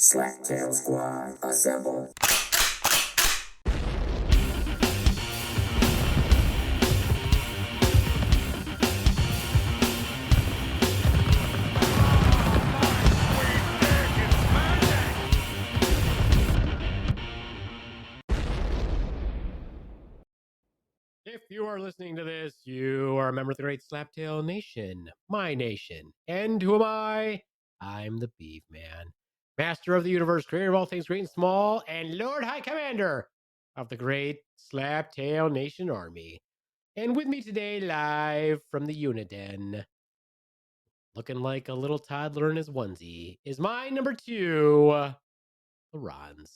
Slacktail Squad, assemble. If you are listening to this, you are a member of the great Slaptail Nation, my nation. And who am I? I'm the Beaveman, master of the universe, creator of all things great and small, and Lord High Commander of the great Slaptail Nation Army. And with me today, live from the Uniden, looking like a little toddler in his onesie, is my number 2, the Ronz.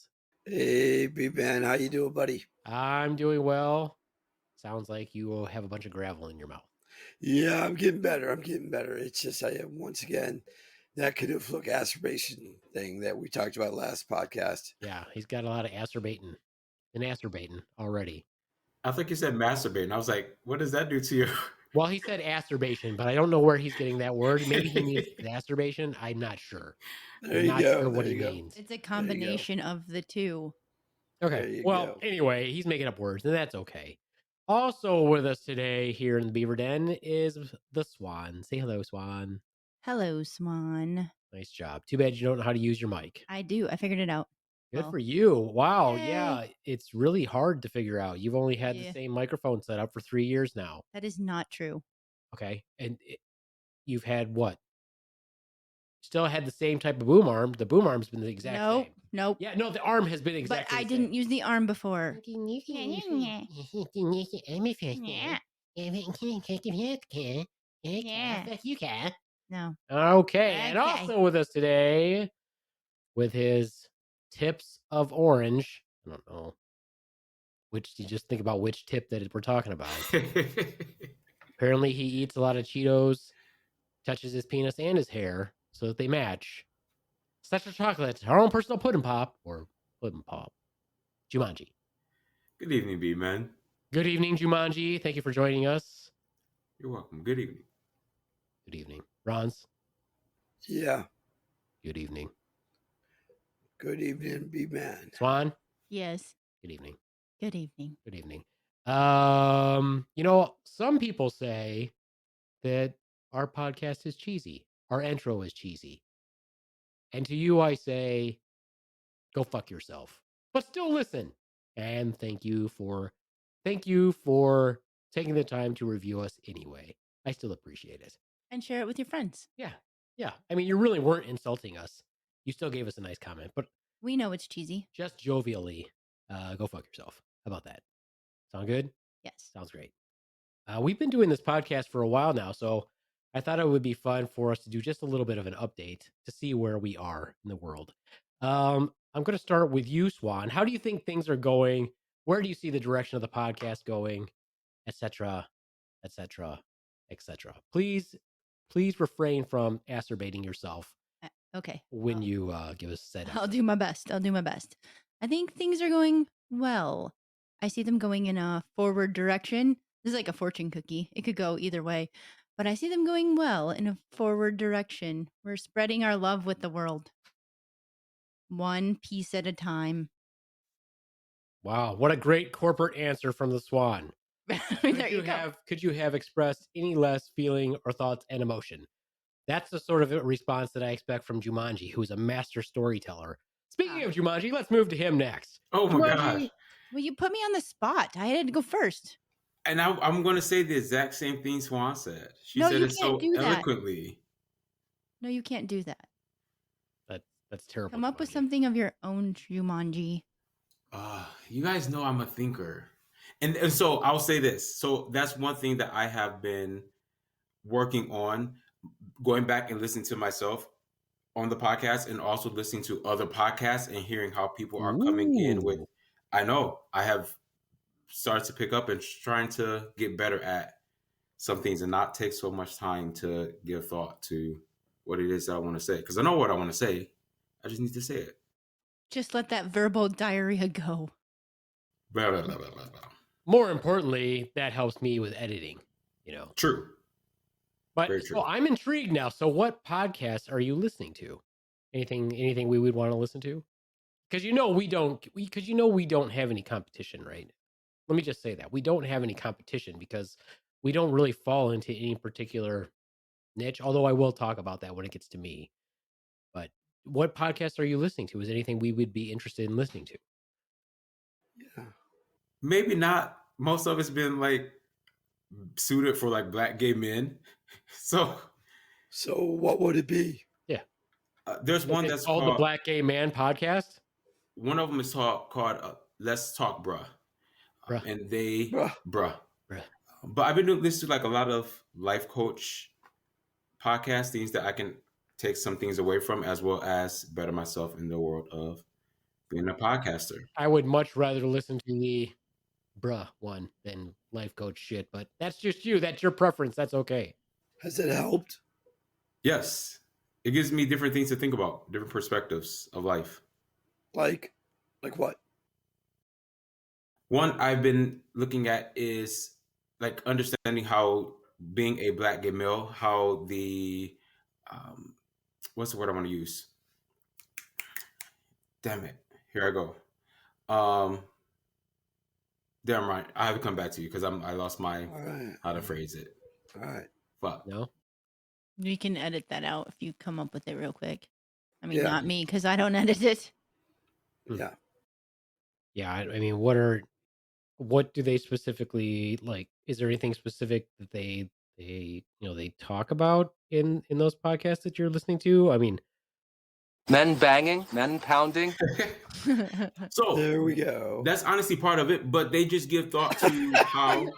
Hey, Beaveman, how you doing, buddy? I'm doing well. Sounds like you will have a bunch of gravel in your mouth. Yeah, I'm getting better. It's just I have once again that Caduceus acerbation thing that we talked about last podcast. Yeah, he's got a lot of acerbating already. I think you said masturbating. I was like, what does that do to you? Well, he said acerbation, but I don't know where he's getting that word. Maybe he means exacerbation. I'm not sure. There I'm you not go. sure what there he you go. means. It's a combination of the two. There Okay. you Well, go. anyway, he's making up words, and that's okay. Also with us today here in the Beaver Den is the Swan. Say hello, Swan. Hello, Swan. Nice job. Too bad you don't know how to use your mic. I do. I figured it out. Good Well, for you. Wow. yay. Yeah, it's really hard to figure out. You've only had the Yeah. same microphone set up for 3 years now. That is not true. Okay. And you've had what? Still had the same type of boom arm. The boom arm's been the exact same. Nope. Yeah, no, the arm has been But exactly I the didn't same. use the arm before. No. Okay, and Okay. also with us today, with his tips of orange. I don't know which. You just think about which tip that we're talking about. Apparently, he eats a lot of Cheetos, touches his penis and his hair so that they match. Special chocolate, our own personal pudding pop or pudding pop. Jumanji. Good evening, B-Man. Good evening, Jumanji. Thank you for joining us. You're welcome. Good evening. Good evening, Ronz. Yeah. Good evening, Good evening, Beaveman. Swan. Yes. Good evening. Good evening. Good evening. Some people say that our podcast is cheesy. Our intro is cheesy. And to you, I say, go fuck yourself. But still listen. And thank you for taking the time to review us anyway. I still appreciate it. And share it with your friends. Yeah. I mean, you really weren't insulting us. You still gave us a nice comment, but We know it's cheesy. just jovially, go fuck yourself. How about that? Sound good? Yes. Sounds great. We've been doing this podcast for a while now, so I thought it would be fun for us to do just a little bit of an update to see where we are in the world. I'm going to start with you, Swan. How do you think things are going? Where do you see the direction of the podcast going, etc., etc., etc.? Please refrain from acerbating yourself Okay. when you give us said. I'll do my best. I think things are going well. I see them going in a forward direction. This is like a fortune cookie. It could go either way. But I see them going well in a forward direction. We're spreading our love with the world. One piece at a time. Wow, what a great corporate answer from the Swan. There you go. Could you have expressed any less feeling or thoughts and emotion? That's the sort of response that I expect from Jumanji, who's a master storyteller. Speaking of Jumanji, let's move to him next. Oh my Jumanji. gosh. Well, you put me on the spot. I had to go first. And I'm going to say the exact same thing Swan said. She No, said you it so can't do that. eloquently. No, you can't do that. That's terrible. Come up with Jumanji. something of your own, Jumanji. You guys know I'm a thinker. And so I'll say this. So that's one thing that I have been working on, going back and listening to myself on the podcast and also listening to other podcasts and hearing how people are coming in with. Ooh. I know I have started to pick up and trying to get better at some things and not take so much time to give thought to what it is that I want to say. Because I know what I want to say. I just need to say it. Just let that verbal diarrhea go. Blah, blah, blah, blah, blah, blah. More importantly, that helps me with editing, True. But Very true. so I'm intrigued now. So what podcasts are you listening to? Anything we would want to listen to? Because we don't have any competition right now. Let me just say that we don't have any competition because we don't really fall into any particular niche. Although I will talk about that when it gets to me. But what podcast are you listening to? Is anything we would be interested in listening to? Yeah. Maybe not. Most of it's been like suited for like black gay men. So what would it be? Yeah. There's one that's called the Black Gay Man Podcast. One of them is called Let's Talk Bruh. Bruh. And they Bruh. Bruh. Bruh. But I've been listening to like a lot of life coach podcast things that I can take some things away from, as well as better myself in the world of being a podcaster. I would much rather listen to the bruh one than life coach shit, but that's just you. That's your preference. That's okay. Has it helped? Yes. It gives me different things to think about, different perspectives of life. Like what? One I've been looking at is like understanding how being a black gay male, how the what's the word I want to use? Damn it. Here I go. Damn right. I have to come back to you because I lost my how to phrase it. All right. Fuck. No. You can edit that out if you come up with it real quick. I mean, Yeah. not me because I don't edit it. Yeah. Yeah. I mean, what do they specifically like? Is there anything specific that they talk about in those podcasts that you're listening to? I mean, men banging, men pounding. So there we go. That's honestly part of it, but they just give thought to how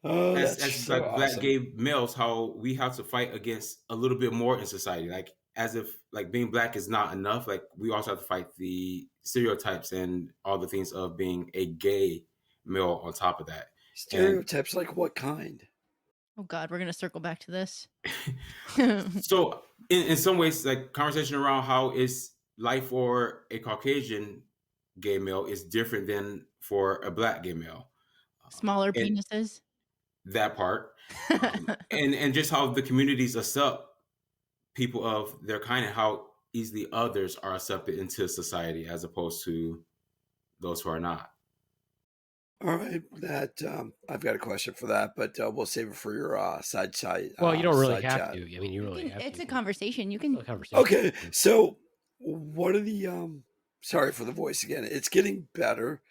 as like awesome. Black gay males, how we have to fight against a little bit more in society. Like as if like being black is not enough. Like we also have to fight the stereotypes and all the things of being a gay male on top of that. Stereotypes like what kind? Oh God, we're gonna circle back to this. So in some ways, like conversation around how is life for a Caucasian gay male is different than for a black gay male. Smaller penises. That part. And just how the communities accept people of their kind and how easily others are accepted into society as opposed to those who are not. All right, that I've got a question for that, but we'll save it for your side. Well, you don't really have chat. to. I mean, you really have to. It's a conversation. You can. Okay, so what are the? Sorry for the voice again. It's getting better,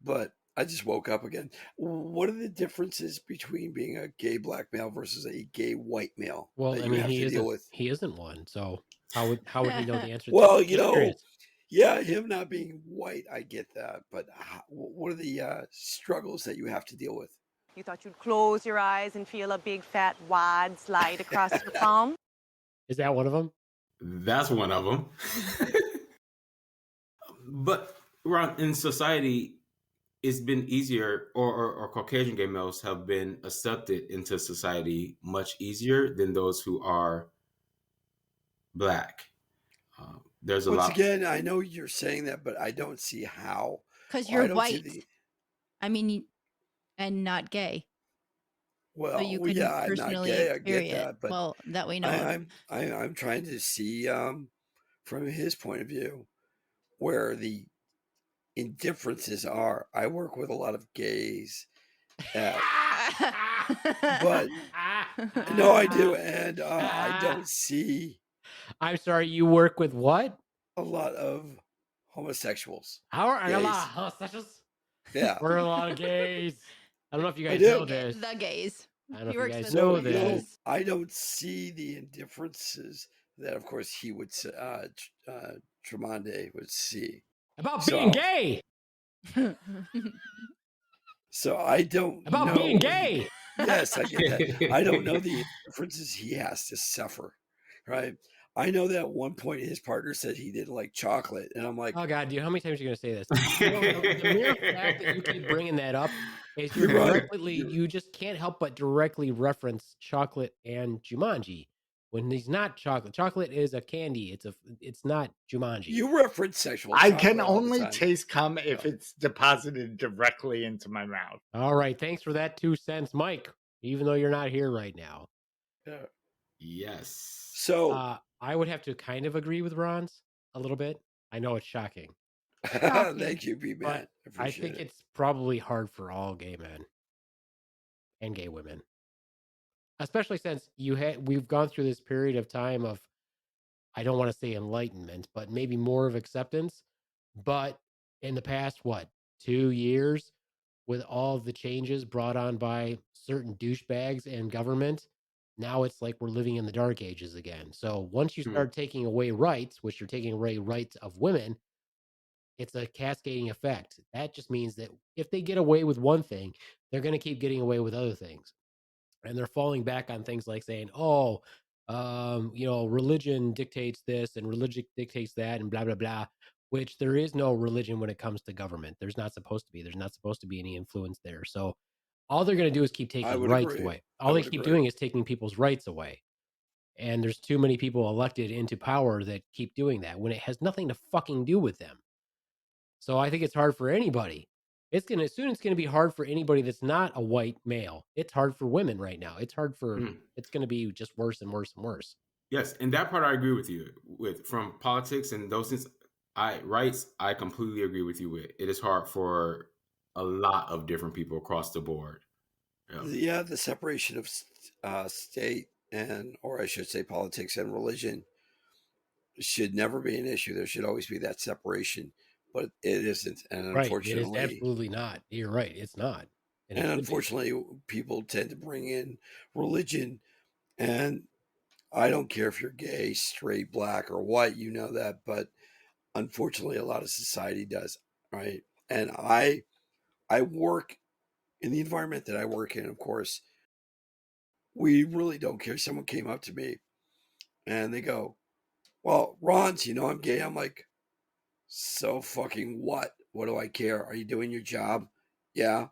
but I just woke up again. What are the differences between being a gay black male versus a gay white male? Well, I mean, he isn't one. So how would he know the answer? Well, yeah, him not being white, I get that. But what are the struggles that you have to deal with? You thought you'd close your eyes and feel a big fat wad slide across your palm? Is that one of them? That's one of them. But Ron, in society, it's been easier, or Caucasian gay males have been accepted into society much easier than those who are black. There's a lot. Once again, I know you're saying that, but I don't see how. Because you're white. I mean, and not gay. Well, so you I'm not gay. I get that, but well, that we know. I'm trying to see from his point of view where the indifferences are. I work with a lot of gays, but no, I do, and I don't see. I'm sorry, you work with what? A lot of homosexuals. How are a lot of homosexuals? Yeah, we're a lot of gays. I don't know if you guys know this. The gays. I don't know if you guys know this. I don't see the indifferences that, of course, he would Tremonde would see about being gay. So I don't about know being gay. Yes, I get that. I don't know the differences he has to suffer, right? I know that at one point his partner said he didn't like chocolate, and I'm like, oh God, dude, how many times are you going to say this? The mere fact that you keep bringing that up is you just can't help but directly reference chocolate and Jumanji when he's not chocolate. Chocolate is a candy. It's not Jumanji. You reference sexual. I can only taste cum if it's deposited directly into my mouth. All right, thanks for that 2 cents, Mike. Even though you're not here right now. Yes. So I would have to kind of agree with Ronz a little bit. I know it's shocking, Shocking. thank you, B-Man. but I Appreciate think it. it's probably hard for all gay men and gay women, especially since we've gone through this period of time of, I don't want to say enlightenment, but maybe more of acceptance. But in the past, 2 years, with all the changes brought on by certain douchebags and government, now it's like we're living in the dark ages again. So once you start taking away rights, which you're taking away rights of women, it's a cascading effect. That just means that if they get away with one thing, they're going to keep getting away with other things. And they're falling back on things like saying, oh, religion dictates this and religion dictates that and blah, blah, blah, which there is no religion when it comes to government. There's not supposed to be. There's not supposed to be any influence there. So all they're going to do is keep I taking would rights agree. away. I All they would keep agree. doing is taking people's rights away. And there's too many people elected into power that keep doing that when it has nothing to fucking do with them. So I think it's hard for anybody. It's gonna be hard for anybody that's not a white male. It's hard for women right now. It's hard for it's gonna be just worse and worse and worse. Yes, and that part I agree with you with. From politics and those things, rights, I completely agree with you with. It is hard for a lot of different people across the board. Yeah, the separation of state and, or I should say, politics and religion should never be an issue. There should always be that separation, but it isn't, and Right. It is unfortunately, absolutely not. You're right. It's not. and it should be. unfortunately, people tend to bring in religion, and I don't care if you're gay, straight, black, or white, you know that, but unfortunately, a lot of society does, right? And I work in the environment that I work in. Of course, we really don't care. Someone came up to me and they go, "Well, Ronz, you know I'm gay." I'm like, "So fucking what? What do I care? Are you doing your job?" "Yeah."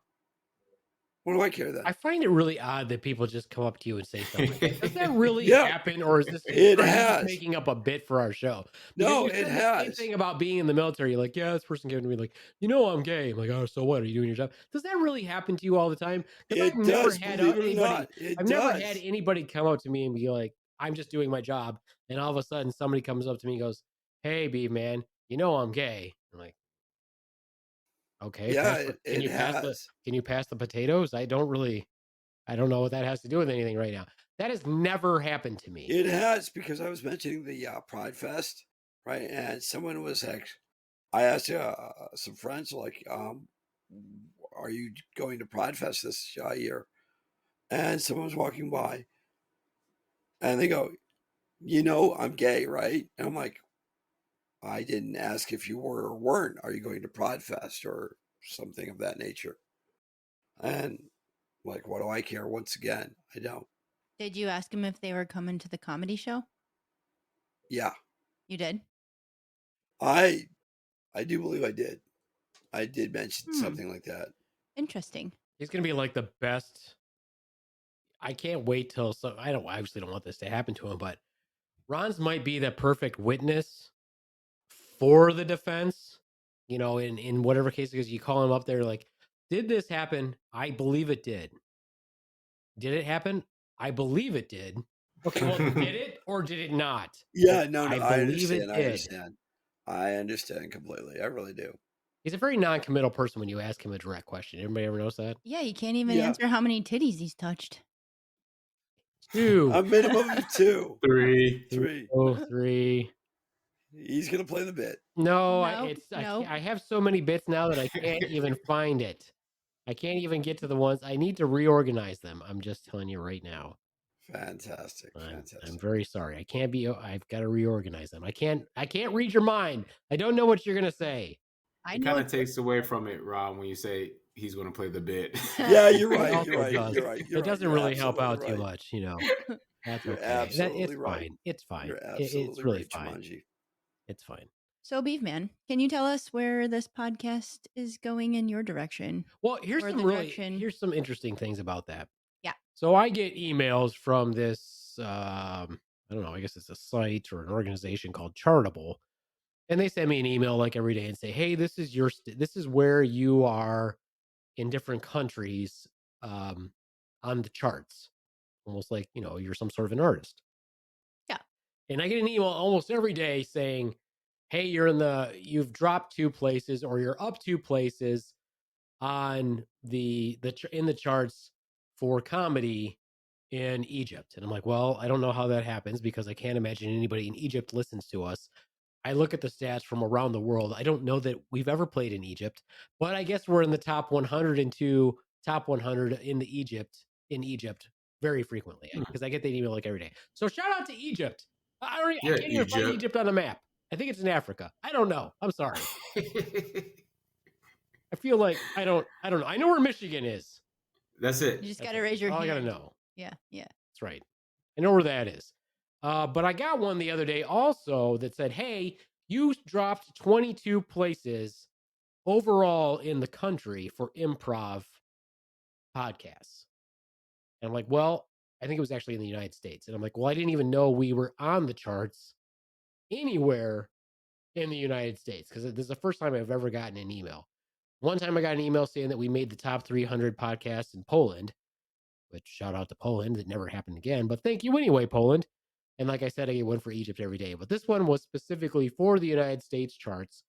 "What do I care then?" I find it really odd that people just come up to you and say something like that. Does that really Yeah, happen, or is this? it Are you just has. making up a bit for our show? Because No, you it said the same has. thing about being in the military. You're like, yeah, this person came to me like, I'm gay. I'm like, oh, so what? Are you doing your job? Does that really happen to you all the time? Because I've It never does, had believe it or anybody. not. It I've never had does. anybody come up to me and be like, I'm just doing my job, and all of a sudden somebody comes up to me and goes, "Hey, B man, I'm gay." I'm like, okay, Yeah, can it you has. pass the potatoes? I don't know what that has to do with anything right now. That has never happened to me. It has, because I was mentioning the Pride Fest, right? And someone was like, I asked some friends, like, are you going to Pride Fest this year? And someone was walking by and they go, I'm gay, right? And I'm like, I didn't ask if you were or weren't. Are you going to Pride Fest or something of that nature? And like, what do I care? Once again, I don't. Did you ask them if they were coming to the comedy show? Yeah, You did? I do believe I did. I did mention something like that. Interesting. He's gonna be like the best. I can't wait till I obviously don't want this to happen to him, but Ron's might be the perfect witness for the defense. In whatever case, because you call him up there, like, did this happen? I believe it did. Did it happen? I believe it did. Okay, well, did it or did it not? Yeah, no, I I believe understand. it I did. understand. I understand completely. I really do. He's a very non-committal person when you ask him a direct question. Everybody ever knows that? Yeah, you can't even answer how many titties he's touched. 2. A minimum of 2. 3. 3. Oh, 3. He's gonna play the bit. No, No. I have so many bits now that I can't even find it. I can't even get to the ones. I need to reorganize them. I'm just telling you right now. Fantastic. I'm very sorry. I've got to reorganize them. I can't read your mind. I don't know what you're gonna say. It kind of takes away from it, Ron, when you say he's going to play the bit. Yeah, you're right. Also You're right. does. You're right. It doesn't really help out absolutely too right. much. That's You're okay. absolutely It's right. fine. It's fine. You're It's absolutely really right, fine. Jumanji. It's fine. So, Beaveman, can you tell us where this podcast is going in your direction? Well, here's some interesting things about that. Yeah. So I get emails from this, I don't know, I guess it's a site or an organization called Chartable. And they send me an email like every day and say, hey, this is where you are in different countries on the charts. Almost like, you're some sort of an artist. And I get an email almost every day saying, hey, you've dropped 2 places, or you're up 2 places on in the charts for comedy in Egypt. And I'm like, well, I don't know how that happens because I can't imagine anybody in Egypt listens to us. I look at the stats from around the world. I don't know that we've ever played in Egypt, but I guess we're in the top 102, top 100 in Egypt very frequently, because I get that email like every day. So shout out to Egypt. I can't even find Egypt on the map. I think it's in Africa. I don't know. I'm sorry. I feel like I don't know. I know where Michigan is. That's it. You just got to raise your hand. I got to know. Yeah. That's right. I know where that is. But I got one the other day also that said, hey, you dropped 22 places overall in the country for improv podcasts. And I'm like, well, I think it was actually in the United States. And I'm like, well, I didn't even know we were on the charts anywhere in the United States, because this is the first time I've ever gotten an email. One time I got an email saying that we made the top 300 podcasts in Poland, which shout out to Poland. That never happened again, but thank you anyway, Poland. And like I said, I get one for Egypt every day. But this one was specifically for the United States charts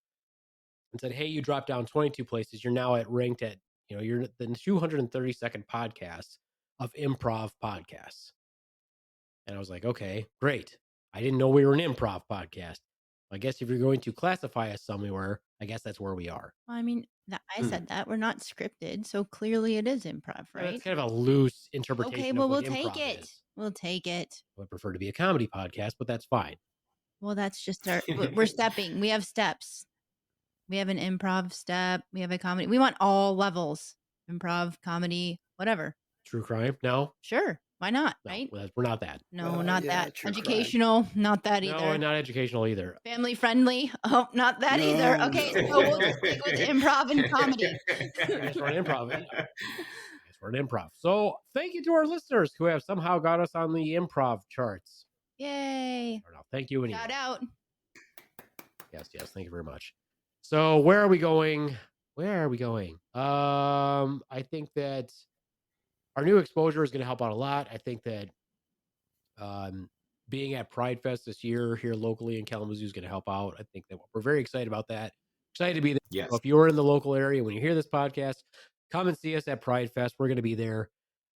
and said, hey, you dropped down 22 places. You're now ranked at, you're the 232nd podcast of improv podcasts. And I was like, okay, great. I didn't know we were an improv podcast. I guess if you're going to classify us somewhere, I guess that's where we are. Well, I mean, I said that we're not scripted, so clearly it is improv, right? It's kind of a loose interpretation. Okay, well, of we'll what take improv it. is. We'll take it. I would prefer to be a comedy podcast, but that's fine. Well, that's just we're stepping. We have steps. We have an improv step. We have a comedy. We want all levels. Improv, comedy, whatever. True crime? No. Sure. Why not? No, right? We're not that. No, not that. true Educational, not that either. No, not educational either. Family friendly. Oh, not that No, either. Okay, no. so we'll just stick with improv and comedy. I guess we're an improv. We're an improv. So thank you to our listeners who have somehow got us on the improv charts. Yay. Thank you anyway. Shout out. Yes. Thank you very much. So where are we going? I think that our new exposure is going to help out a lot. I think that being at Pride Fest this year here locally in Kalamazoo is going to help out. I think that we're very excited about that. Excited to be there. Yes. So if you're in the local area, when you hear this podcast, come and see us at Pride Fest. We're going to be there.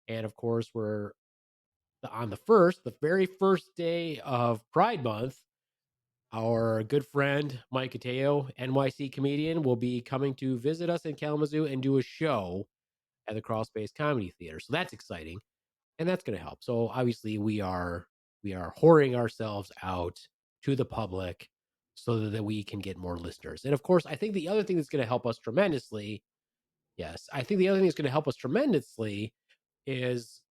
And of course, we're on the very first day of Pride Month. Our good friend, Mike Cotayo, NYC comedian, will be coming to visit us in Kalamazoo and do a show at the Crawl Space Comedy Theater. So that's exciting. And that's going to help. So obviously we are whoring ourselves out to the public so that we can get more listeners. And of course, I think the other thing that's going to help us tremendously, is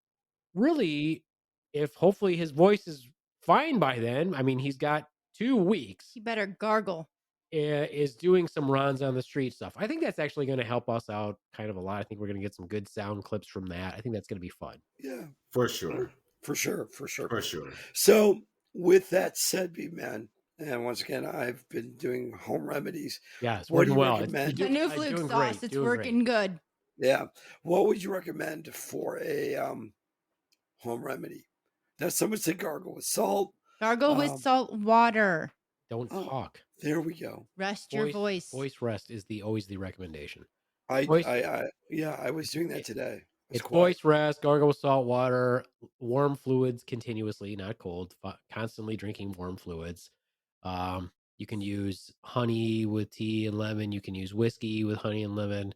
really, if hopefully his voice is fine by then. I mean, he's got 2 weeks. You better gargle. Is doing some Ronz on the street stuff. I think that's actually going to help us out kind of a lot. I think we're going to get some good sound clips from that. I think that's going to be fun. Yeah. For sure. So with that said, Beaveman, and once again, I've been doing home remedies. Yeah, it's What do working you well. recommend? The new fluke doing sauce. great, It's doing working good. Yeah. What would you recommend for a home remedy? Now, someone said gargle with salt. Gargle with salt water. Don't talk. There we go. Rest your voice. Voice rest is always the recommendation. I was doing that today. It's voice rest, gargle with salt water, warm fluids continuously, not cold, constantly drinking warm fluids. You can use honey with tea and lemon. You can use whiskey with honey and lemon.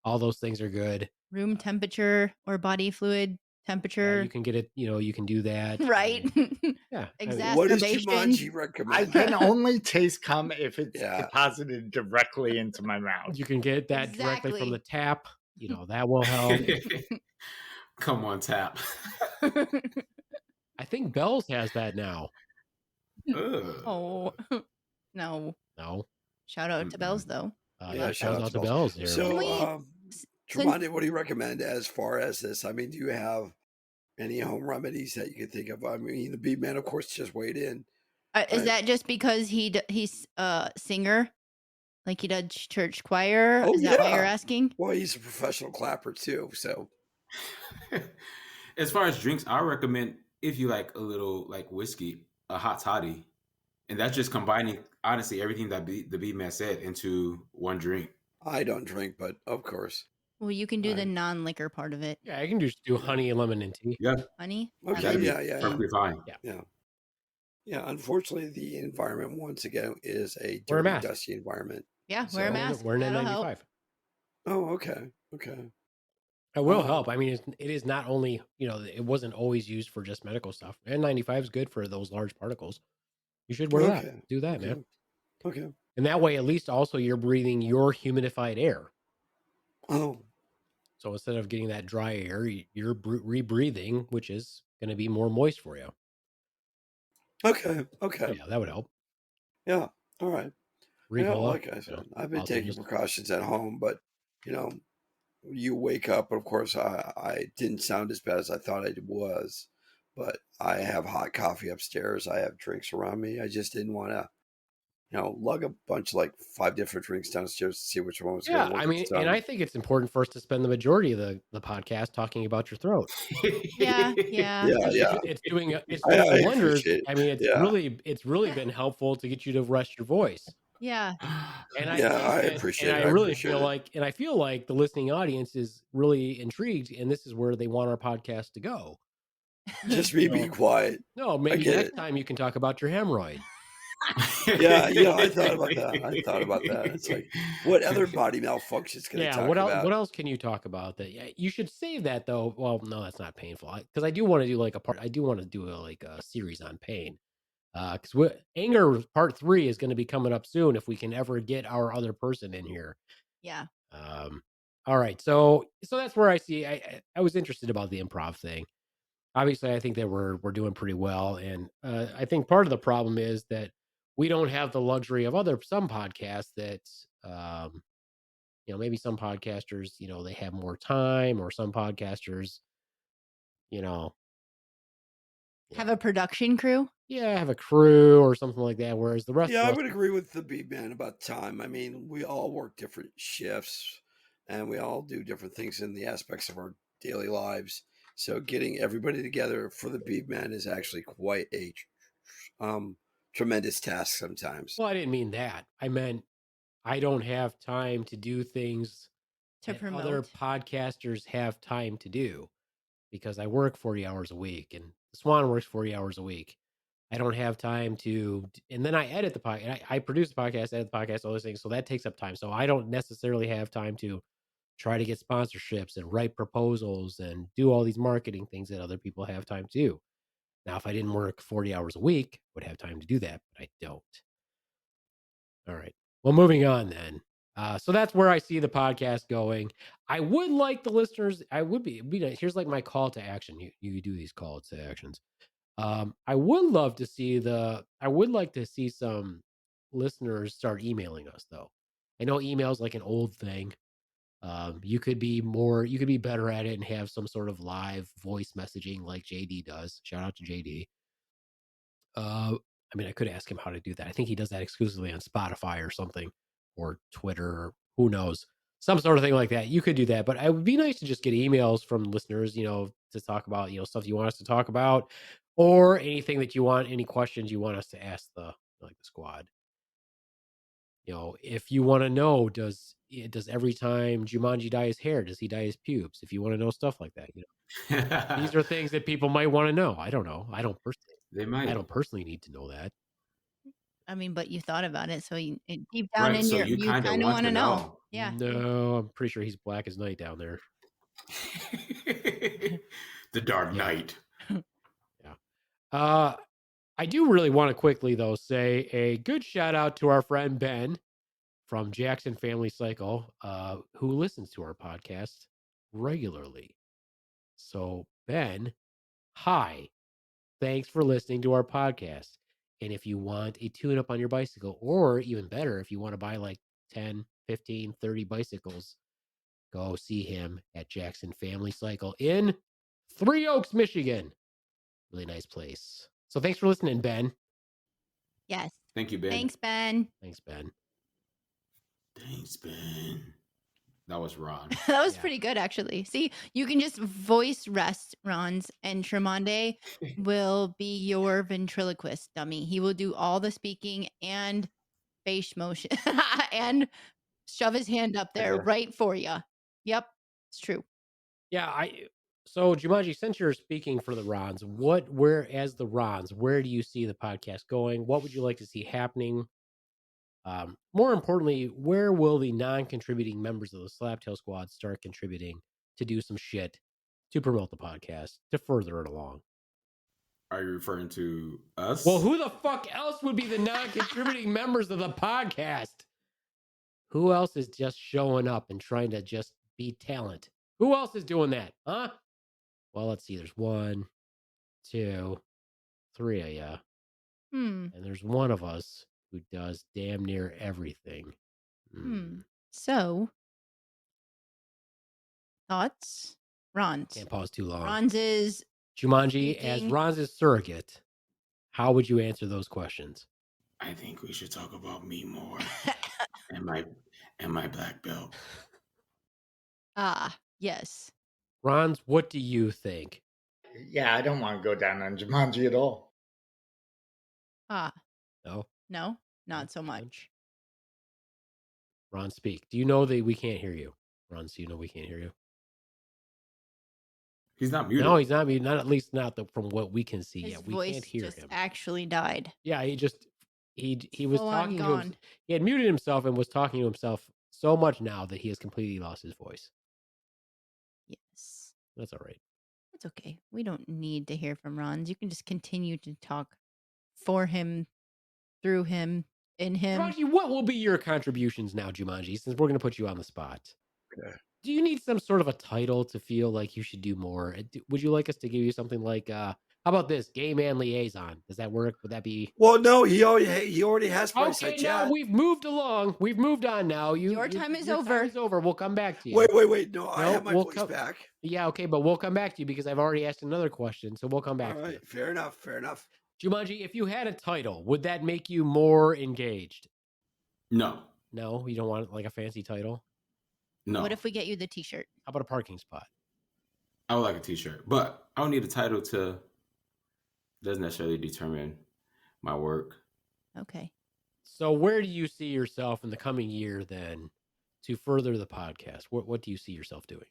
All those things are good. Room temperature or body fluid temperature. You can get it, you can do that. Right. Yeah. What does Exacerbation. Jumanji recommend? I can only taste cum if it's deposited directly into my mouth. You can get that directly from the tap. That will help. Come on, tap. I think Bell's has that now. Oh, no. Shout out to Bells, though. Shout out to Bells here. So, Jumanji, what do you recommend as far as this? I mean, do you have any home remedies that you can think of? I mean, the Beaveman, of course, just weighed in. Is that just because he's a singer? Like he does church choir? Oh, Is that why you're asking? Well, he's a professional clapper, too, so. As far as drinks, I recommend, if you like a little like whiskey, a hot toddy, and that's just combining honestly everything that the Beaveman said into one drink. I don't drink, but of course. Well, you can do the I- non-liquor part of it. Yeah, I can just do honey and lemon and tea. Yeah, Honey? Okay, that'd be yeah. perfectly fine. Yeah, unfortunately, the environment once again is a Wear a dirty, mask. dusty environment. Yeah, wear a So- mask. We're in That'll help. N95. Oh, okay. It will Oh. help. I mean, it is not only, it wasn't always used for just medical stuff. N95 is good for those large particles. You should wear Okay, that. Do that, man. Okay. And that way, at least also you're breathing your humidified air. Oh, So instead of getting that dry air, you're rebreathing, which is going to be more moist for you. okay. Yeah, that would help. Yeah, all right. Yeah, Ricola. like I said, I've been taking just precautions at home, but you wake up. Of course, I didn't sound as bad as I thought I was, but I have hot coffee upstairs. I have drinks around me. I just didn't want to, lug a bunch like 5 different drinks downstairs to see which one was going to work. I mean, and I think it's important for us to spend the majority of the podcast talking about your throat. Yeah. It's doing I wonders. appreciate it. I mean, it's really been helpful to get you to rest your voice. Yeah. And I appreciate it. And I I really appreciate feel it. I feel like the listening audience is really intrigued, and this is where they want our podcast to go. Just me being quiet. No, maybe get next it. time you can talk about your hemorrhoid. Yeah, I thought about that. It's like, what other body malfunctions can I talk about? What else can you talk about? That you should save that though. Well, no, that's not painful because I do want to do I do want to do a series on pain. Because anger part 3 is going to be coming up soon if we can ever get our other person in here. Yeah. All right, so that's where I see. I was interested about the improv thing. Obviously, I think that we're doing pretty well, and I think part of the problem is that we don't have the luxury of some podcasts that maybe some podcasters they have more time, or some podcasters Have a production crew. have a crew or something like that, whereas the rest Yeah, of I us, would agree with the Beaveman about time. I mean, we all work different shifts, and we all do different things in the aspects of our daily lives. So getting everybody together for the Beaveman is actually quite a tremendous task sometimes. well, I didn't mean that. I meant I don't have time to do things To that other promote. podcasters have time to do, because I work 40 hours a week and Swan works 40 hours a week. I don't have time to, and then I edit the podcast. I produce the podcast, edit the podcast, all those things. So that takes up time. So I don't necessarily have time to try to get sponsorships and write proposals and do all these marketing things that other people have time to do. Now, if I didn't work 40 hours a week, I would have time to do that, but I don't. All right. Well, moving on then. So that's where I see the podcast going. I would like the listeners. It'd be nice. Here's like my call to action. You do these calls to actions. I would love to see I would like to see some listeners start emailing us though. I know email's like an old thing. You could be better at it and have some sort of live voice messaging like JD does. Shout out to JD. I mean, I could ask him how to do that. I think he does that exclusively on Spotify or something, or Twitter, or who knows, some sort of thing like that. You could do that, but it would be nice to just get emails from listeners, to talk about, stuff you want us to talk about, or anything that you want, any questions you want us to ask the squad. If you want to know, does every time Jumanji dye his hair, does he dye his pubes? If you want to know stuff like that, these are things that people might want to know. I don't know. I don't personally need to know that. I mean, but you thought about it, so deep down Right, in so your, you you kinda kind of want want to to know. know. Yeah. No, I'm pretty sure he's black as night down there. The Dark Knight. Yeah. I do really want to quickly though say a good shout out to our friend Ben from Jackson Family Cycle, who listens to our podcast regularly. So Ben, hi. Thanks for listening to our podcast. And if you want a tune-up on your bicycle, or even better, if you want to buy like 10, 15, 30 bicycles, go see him at Jackson Family Cycle in Three Oaks, Michigan. Really nice place. So thanks for listening, Ben. Yes. Thank you, Ben. Thanks, Ben. Thanks, Ben. Thanks, Ben. That was Ron. That was Yeah. pretty good, actually. See, you can just voice rest, Ronz, and Tremonde will be your ventriloquist dummy. He will do all the speaking and face motion and shove his hand up there guess. right for you. Yep, it's true. Yeah, so Jumanji, since you're speaking for the Rons, where do you see the podcast going? What would you like to see happening? More importantly, where will the non-contributing members of the Slaptail Squad start contributing to do some shit to promote the podcast, to further it along? Are you referring to us? Well, who the fuck else would be the non-contributing members of the podcast? Who else is just showing up and trying to just be talent? Who else is doing that? Huh? Well, let's see. There's 1, 2, 3 of ya. And there's one of us who does damn near everything. So, thoughts? Ronz. Can't pause too long. Ronz is Jumanji, as speaking. Ron's surrogate, how would you answer those questions? I think we should talk about me more and my black belt. Ah, yes. Ronz, what do you think? Yeah, I don't want to go down on Jumanji at all. Ah, No? no, not so much. Ron, speak. Do you know that we can't hear you? Ron, do you know we can't hear you? He's not muted. No, he's not muted. Not, at least not from what we can see His yet. We voice can't hear just him. actually died. Yeah, he was Full on talking to gone. himself. He had muted himself and was talking to himself so much now that he has completely lost his voice. Yes. That's all right. It's okay. We don't need to hear from Ronz. You can just continue to talk for him, through him, in him. Jumanji, what will be your contributions now, Jumanji, since we're going to put you on the spot? Okay. Do you need some sort of a title to feel like you should do more? Would you like us to give you something like, how about this, gay man liaison? Does that work? Would that be? Well, no, he already has Fireside Okay, now Chat. we've moved along. We've moved on now. Your time is your over. Time is over. We'll come back to you. Wait. No, I No, have my we'll voice back. Yeah, okay, but we'll come back to you because I've already asked another question, so we'll come back All to you. right, fair enough. Jumanji, if you had a title, would that make you more engaged? No. No, you don't want like a fancy title? No. What if we get you the t-shirt? How about a parking spot? I would like a t-shirt, but I don't need a title to doesn't necessarily determine my work. Okay. So where do you see yourself in the coming year then to further the podcast? What do you see yourself doing?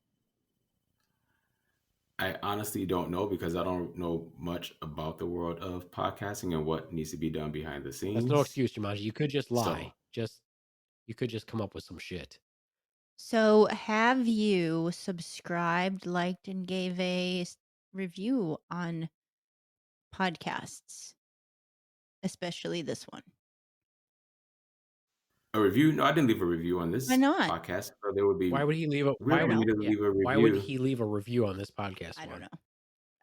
I honestly don't know because I don't know much about the world of podcasting and what needs to be done behind the scenes. That's no excuse, Jumanji. You could just lie. You could just come up with some shit. So have you subscribed, liked, and gave a review on podcasts? Especially this one. A review? No, I didn't leave a review on this Why not? podcast. So there would be. Why would he leave a Why would he leave a review on this podcast? I don't know.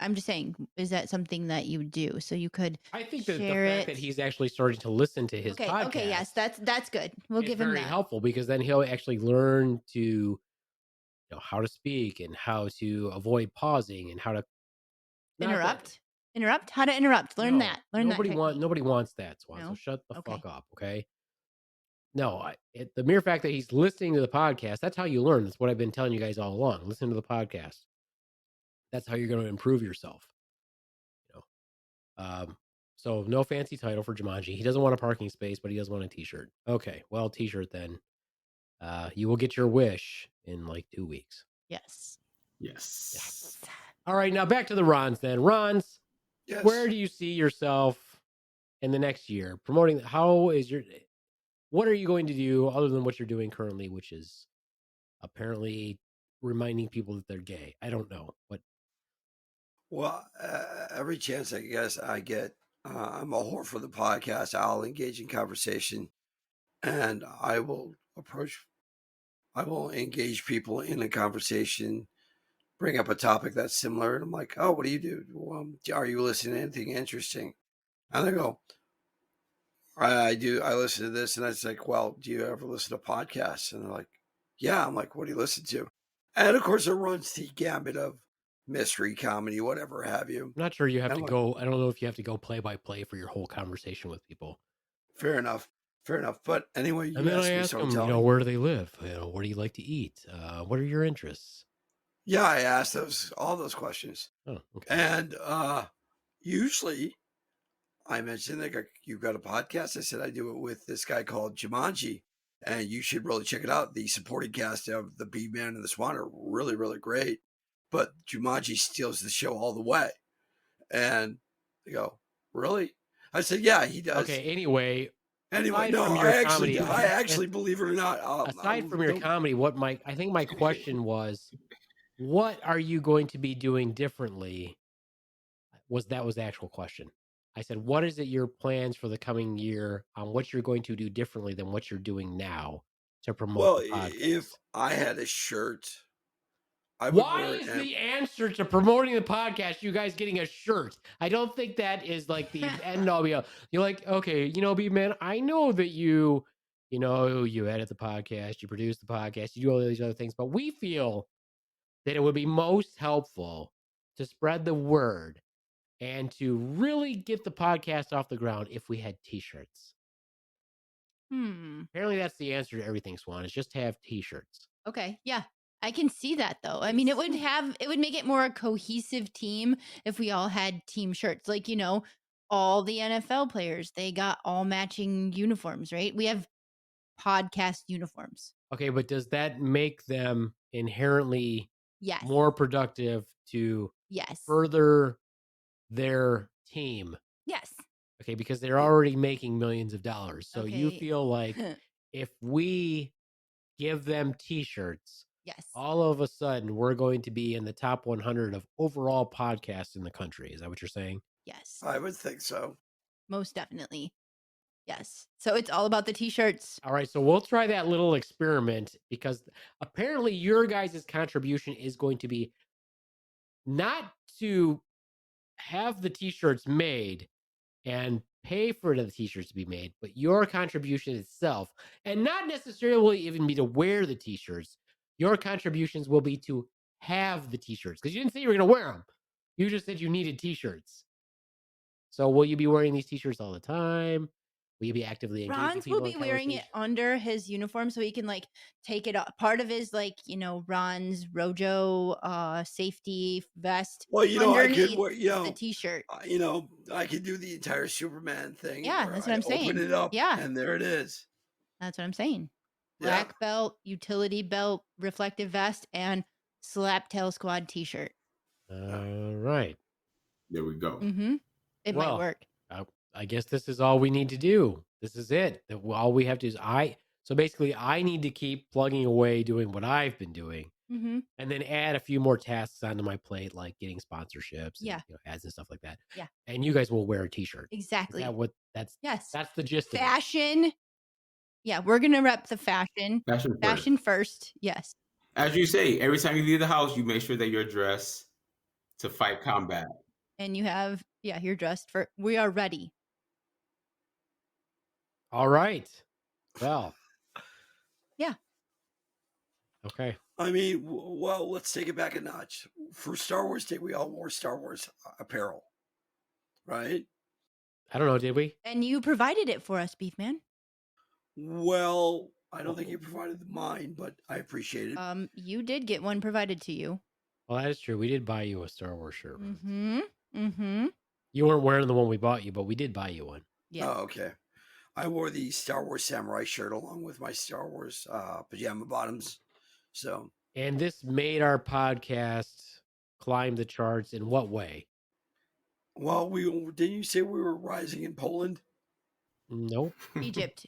I'm just saying, is that something that you do? So you could I think that the share fact it. that he's actually starting to listen to his podcast. Okay, yes, that's good. We'll give him very that. helpful because then he'll actually learn to how to speak and how to avoid pausing and how to Interrupt? How to interrupt? Learn that. Nobody wants that, Swan. No? So shut the Okay. fuck up, okay? No, the mere fact that he's listening to the podcast, that's how you learn. That's what I've been telling you guys all along. Listen to the podcast. That's how you're going to improve yourself. So no fancy title for Jumanji. He doesn't want a parking space, but he does want a t-shirt. Okay, well, t-shirt then. You will get your wish in like 2 weeks. Yes. All right, now back to the Rons then. Rons, Yes. where do you see yourself in the next year? Promoting, what are you going to do other than what you're doing currently, which is apparently reminding people that they're gay? I don't know. Well, every chance I guess I get, I'm a whore for the podcast. I'll engage in conversation, and I will engage people in a conversation, bring up a topic that's similar, and I'm like, oh, what do you do? Are you listening to anything interesting? And they go, I do. I listen to this, and I was like, well, do you ever listen to podcasts? And they're like, yeah. I'm like, what do you listen to? And of course, it runs the gamut of mystery, comedy, whatever have you. I'm not sure you have to go. I don't know if you have to go play by play for your whole conversation with people. Fair enough. Fair enough. But anyway, And you then I asked me, ask so I'm them, telling you. where do they live? Where do you like to eat? What are your interests? Yeah, I asked all those questions. Oh, okay. And usually I mentioned like you've got a podcast. I said I do it with this guy called Jumanji, and you should really check it out. The supporting cast of the Beaveman and the Swan are really, really great. But Jumanji steals the show all the way. And they go, really? I said, yeah, he does. Okay. Anyway, Anyway, aside no, from your comedy, I actually believe it or not. aside from your comedy, I think my question was, what are you going to be doing differently? That was the actual question. I said, what is it your plans for the coming year on what you're going to do differently than what you're doing now to promote Well, the podcast? if I had a shirt, I would Why wear is it. the answer to promoting the podcast you guys getting a shirt? I don't think that is like the end all be all. You're like, okay, Beaveman, I know that you edit the podcast, you produce the podcast, you do all these other things, but we feel that it would be most helpful to spread the word and to really get the podcast off the ground if we had t-shirts. Apparently that's the answer to everything, Swan, is just have t-shirts. Okay. Yeah. I can see that though. I mean, it would make it more a cohesive team if we all had team shirts. Like, all the NFL players, they got all matching uniforms, right? We have podcast uniforms. Okay, but does that make them inherently Yes. more productive to Yes. further their team? Yes. Okay, because they're already making millions of dollars. So you Okay. feel like if we give them t-shirts, Yes. all of a sudden we're going to be in the top 100 of overall podcasts in the country. Is that what you're saying? Yes. I would think so. Most definitely. Yes. So it's all about the t-shirts. All right, so we'll try that little experiment because apparently your guys' contribution is going to be not to have the t-shirts made and pay for the t-shirts to be made, but your contribution itself, and not necessarily even be to wear the t-shirts. Your contributions will be to have the t-shirts because you didn't say you were going to wear them. You just said you needed t-shirts. So will you be wearing these t-shirts all the time? Will you be actively engaging Ronz people will in be wearing it conversation? under his uniform so he can take it off. Part of his Ronz Rojo safety vest. Well, I could underneath wear, the t-shirt. I could do the entire Superman thing. Yeah, where that's what I I'm saying. Open it up, Yeah. and there it is. That's what I'm saying. Yeah. Black belt, utility belt, reflective vest, and Slap Tail Squad t-shirt. All right. There we go. Mm-hmm. It might work. I guess this is all we need to do. This is it. All we have to do is so basically I need to keep plugging away doing what I've been doing. Mm-hmm. And then add a few more tasks onto my plate, like getting sponsorships, Yeah, and, ads and stuff like that. Yeah. And you guys will wear a t-shirt. Exactly. Yes. That's the gist of it. Fashion. Yeah, we're gonna rep the fashion. Fashion first. Yes. As you say, every time you leave the house, you make sure that you're dressed to fight combat. And you have, you're dressed for. We are ready. All right. Well. Yeah. Okay. I mean, well, let's take it back a notch. For Star Wars Day, we all wore Star Wars apparel, right? I don't know, did we? And you provided it for us, Beefman. Well, I don't think you provided mine, but I appreciate it. You did get one provided to you. Well, that is true. We did buy you a Star Wars shirt. Mm-hmm. Mm-hmm. You weren't wearing the one we bought you, but we did buy you one. Yeah. Oh, okay. I wore the Star Wars Samurai shirt along with my Star Wars pajama bottoms. So, and this made our podcast climb the charts in what way? Well, didn't you say we were rising in Poland? Nope. Egypt.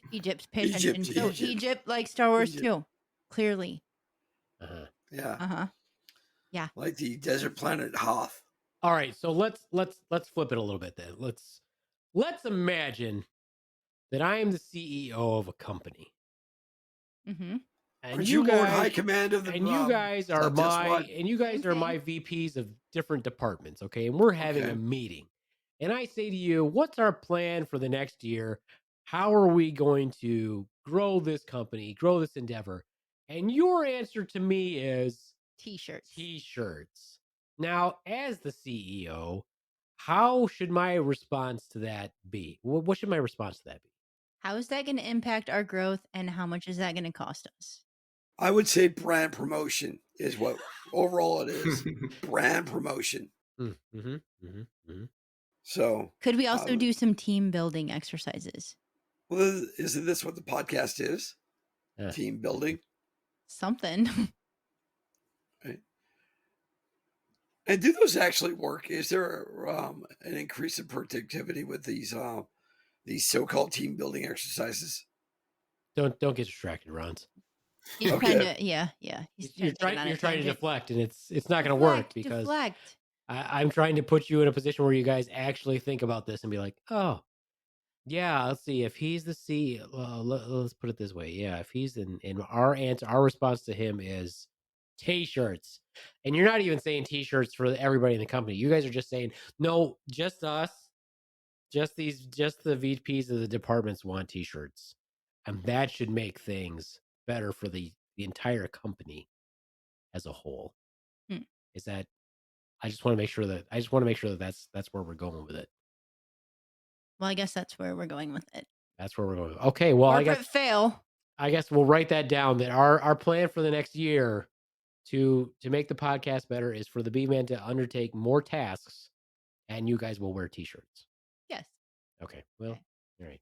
Pay attention. So Egypt likes Star Wars too. Clearly. Uh-huh. Yeah. Uh-huh. Yeah. Like the desert planet Hoth. All right, so let's flip it a little bit then. Let's imagine that I am the CEO of a company. Mm-hmm. And you guys, high command of the and you guys are my VPs of different departments, okay? And we're having a meeting. And I say to you, what's our plan for the next year? How are we going to grow this company, grow this endeavor? And your answer to me is T-shirts. Now, as the CEO, how should my response to that be? What should my response to that be? How is that going to impact our growth, and how much is that going to cost us? I would say brand promotion is what overall it is. Brand promotion. So Could we also do some team building exercises? Well, isn't this what the podcast is? Yeah. Team building. Something. Right. And do those actually work? Is there an increase in productivity with these so-called team building exercises? Don't get distracted, Ronz. He's Okay. trying to, yeah. You're trying to deflect, and it's not going to work because I'm trying to put you in a position where you guys actually think about this and be like, oh, yeah, let's see. If he's the CEO, let's put it this way. Yeah, if he's in our answer, our response to him is T-shirts. And you're not even saying T-shirts for everybody in the company. You guys are just saying, no, just us. Just the VPs of the departments want T-shirts. And that should make things better for the entire company as a whole. Is that I just want to make sure that that's where we're going with it. Well, I guess that's where we're going with it. That's where we're going. Okay, well, I guess we'll write that down. That our plan for the next year to make the podcast better is for the Beaveman to undertake more tasks, and you guys will wear T-shirts. Yes. Okay. Well, all right.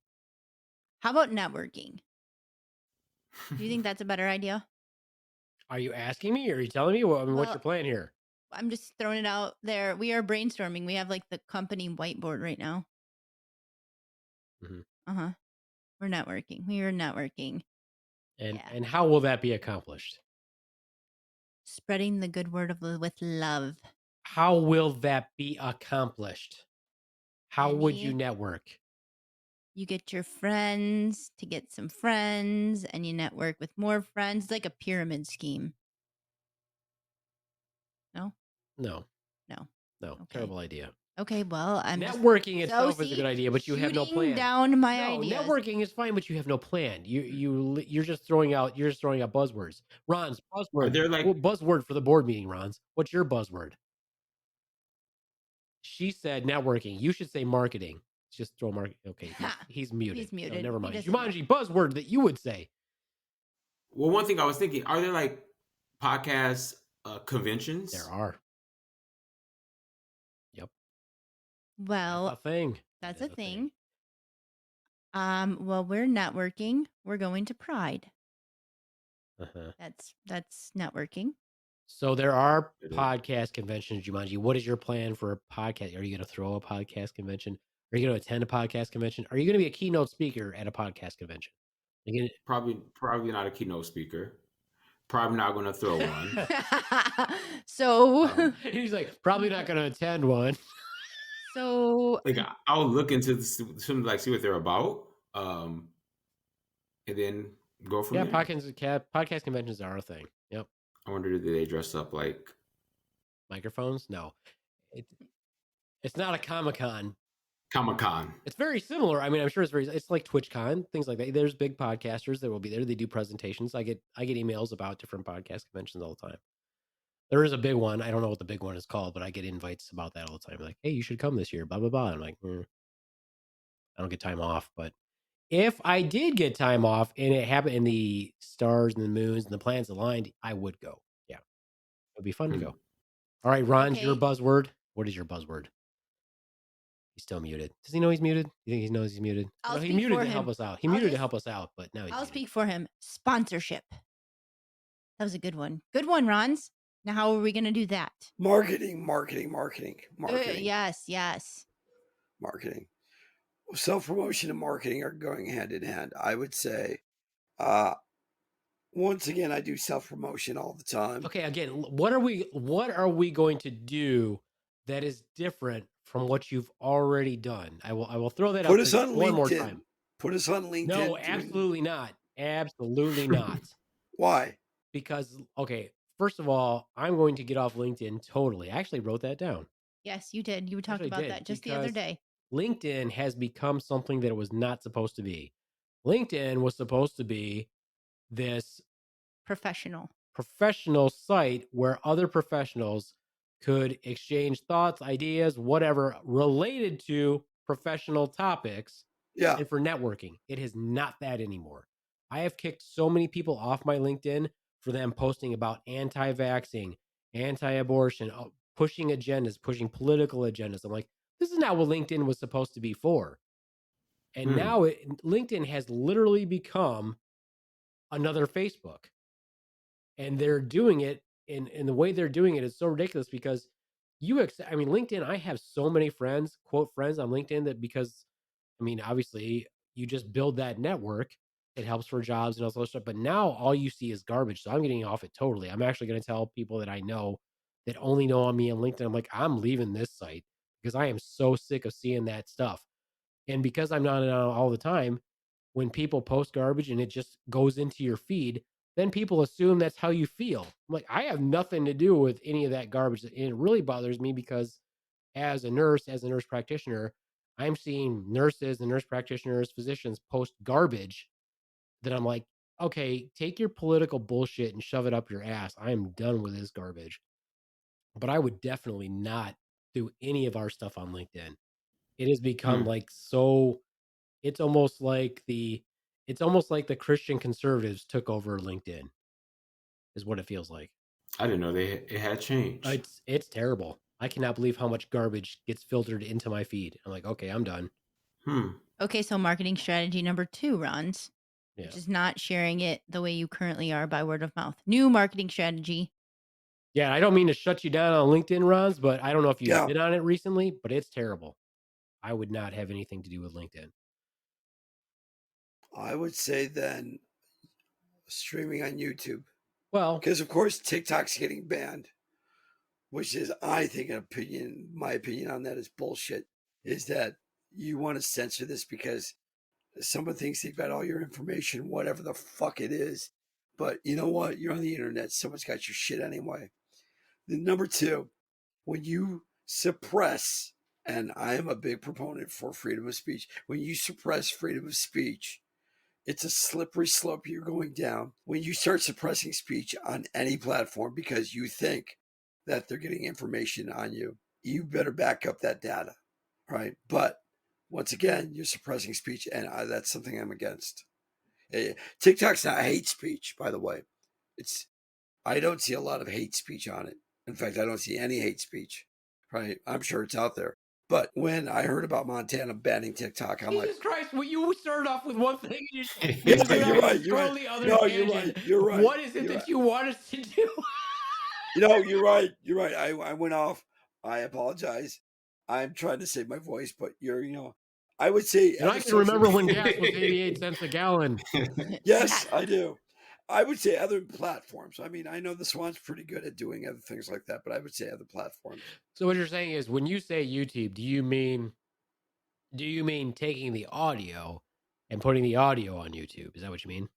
How about networking? Do you think that's a better idea? Are you asking me, or are you telling me? Well, what's your plan here? I'm just throwing it out there. We are brainstorming. We have like the company whiteboard right now. We're networking. We are networking. And how will that be accomplished? Spreading the good word with love. How will that be accomplished? How would you network? You get your friends to get some friends, and you network with more friends. It's like a pyramid scheme. No? No. Okay. Terrible idea. Okay, well, networking itself is a good idea, but you have no plan. Down my ideas. Networking is fine, but you have no plan. You're just throwing out buzzwords. Ronz, buzzword. Buzzword for the board meeting, Ronz. What's your buzzword? She said networking. You should say marketing. Just throw marketing. Okay, he's muted. He's muted. So never mind. Jumanji, buzzword that you would say. Well, one thing I was thinking, are there like podcast conventions? There are. Yep. Well, that's a thing. That's a thing. Well, we're networking. We're going to Pride. That's networking. So there are podcast conventions, Jumanji. What is your plan for a podcast? Are you going to throw a podcast convention? Are you going to attend a podcast convention? Are you going to be a keynote speaker at a podcast convention? Probably not a keynote speaker. Probably not going to throw one. So he's like, probably not going to attend one. So like, I'll look into some, like, see what they're about, and then go from there. Podcast conventions are a thing. Yep. I wonder, do they dress up like microphones? No, it's not a Comic-Con. It's very similar. I mean, I'm sure it's like TwitchCon, things like that. There's big podcasters that will be there. They do presentations. I get emails about different podcast conventions all the time. There is a big one. I don't know what the big one is called, but I get invites about that all the time. Like, hey, you should come this year, blah, blah, blah. I'm like, I don't get time off. But if I did get time off and it happened and the stars and the moons and the planets aligned, I would go. Yeah. It would be fun to go. All right, Ron, your buzzword. What is your buzzword? He's still muted. Does he know he's muted? You think he knows he's muted? He muted to help us out. He muted to help us out, but now I'll speak for him. Sponsorship. That was a good one. Good one, Ronz. Now, how are we going to do that? Marketing. Yes. Marketing. Self-promotion and marketing are going hand in hand. I would say, once again, I do self-promotion all the time. Okay, again, what are we going to do that is different from what you've already done? I will throw that out one more time. Put us on LinkedIn. No, absolutely not. Absolutely not. Why? Because, okay, first of all, I'm going to get off LinkedIn totally. I actually wrote that down. Yes, you did. You talked about that just the other day. LinkedIn has become something that it was not supposed to be. LinkedIn was supposed to be this professional site where other professionals could exchange thoughts, ideas, whatever related to professional topics. Yeah. and for networking. It is not that anymore. I have kicked so many people off my LinkedIn for them posting about anti-vaxxing, anti-abortion, pushing agendas, pushing political agendas. I'm like, this is not what LinkedIn was supposed to be for. And now LinkedIn has literally become another Facebook. And they're doing it in the way they're doing it is so ridiculous because LinkedIn, I have so many friends, quote friends on LinkedIn, that because obviously you just build that network, it helps for jobs and all that stuff. But now all you see is garbage. So I'm getting off it totally. I'm actually going to tell people that I know that only know me on LinkedIn. I'm like, I'm leaving this site because I am so sick of seeing that stuff. And because I'm not on all the time, when people post garbage and it just goes into your feed, then people assume that's how you feel. I'm like, I have nothing to do with any of that garbage. And it really bothers me because as a nurse practitioner, I'm seeing nurses and nurse practitioners, physicians post garbage that I'm like, okay, take your political bullshit and shove it up your ass. I am done with this garbage. But I would definitely not do any of our stuff on LinkedIn. It has become like so. It's almost like the Christian conservatives took over LinkedIn. Is what it feels like. I didn't know it had changed. It's terrible. I cannot believe how much garbage gets filtered into my feed. I'm like, okay, I'm done. Okay, so marketing strategy number 2, Ronz, which is not sharing it the way you currently are by word of mouth. New marketing strategy. Yeah, I don't mean to shut you down on LinkedIn, Ronz, but I don't know if you've been on it recently, but it's terrible. I would not have anything to do with LinkedIn. I would say then streaming on YouTube. Well, because of course TikTok's getting banned, which is, I think, my opinion on that is bullshit. Is that you want to censor this because someone thinks they've got all your information, whatever the fuck it is. But you know what? You're on the internet. Someone's got your shit anyway. Then number 2, when you suppress, and I am a big proponent for freedom of speech, when you suppress freedom of speech, it's a slippery slope you're going down when you start suppressing speech on any platform because you think that they're getting information on you. You better back up that data, right? But once again, you're suppressing speech, and that's something I'm against. TikTok's not hate speech, by the way. I don't see a lot of hate speech on it. In fact, I don't see any hate speech, right? I'm sure it's out there. But when I heard about Montana banning TikTok, I'm Jesus Christ, well, you started off with one thing. You're right. No, you're right. What is it that you want us to do? You're right. I went off. I apologize. I'm trying to save my voice, but I would say. And I can remember when gas was 88 cents a gallon. Yes, I do. I would say other platforms. I know the Swan's pretty good at doing other things like that, but I would say other platforms. So what you're saying is, when you say YouTube, do you mean taking the audio and putting the audio on YouTube? Is that what you mean?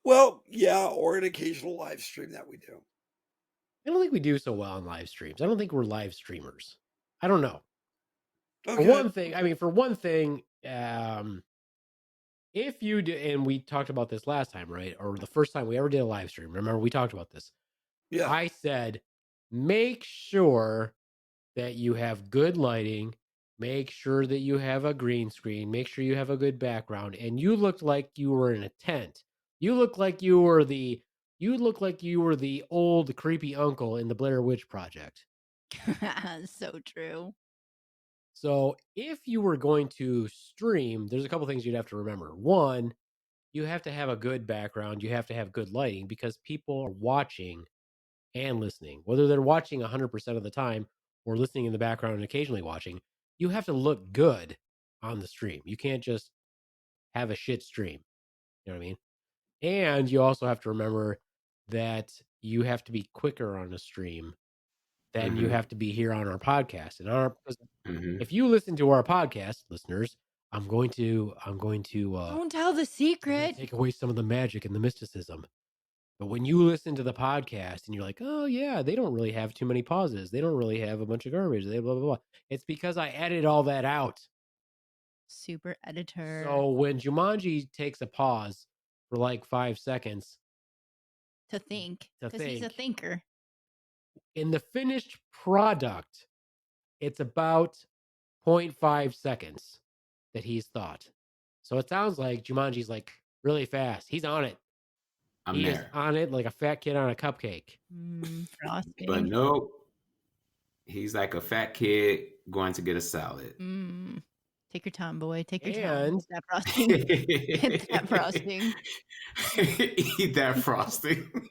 Well, yeah, or an occasional live stream that we do. I don't think we do so well on live streams. I don't think we're live streamers. I don't know. Okay. For one thing, if you do, and we talked about this last time, right? Or the first time we ever did a live stream. Remember, we talked about this. Yeah. I said, make sure that you have good lighting. Make sure that you have a green screen. Make sure you have a good background. And you looked like you were in a tent. You looked like you were the old creepy uncle in the Blair Witch Project. So true. So if you were going to stream, there's a couple things you'd have to remember. One, you have to have a good background. You have to have good lighting because people are watching and listening. Whether they're watching 100% of the time or listening in the background and occasionally watching, you have to look good on the stream. You can't just have a shit stream. You know what I mean? And you also have to remember that you have to be quicker on a stream than you have to be here on our podcast. And if you listen to our podcast, listeners, I'm going to don't tell the secret. Take away some of the magic and the mysticism. But when you listen to the podcast and you're like, oh yeah, they don't really have too many pauses. They don't really have a bunch of garbage. They blah blah blah. It's because I edited all that out. Super editor. So when Jumanji takes a pause for like 5 seconds to think, because he's a thinker. In the finished product, it's about 0.5 seconds that he's thought. So it sounds like Jumanji's like really fast. He's on it. I'm He is there. on it like a fat kid on a cupcake. Frosting. But nope. He's like a fat kid going to get a salad. Take your time, boy. Take your time. And Get that frosting. Get that frosting. Eat that frosting.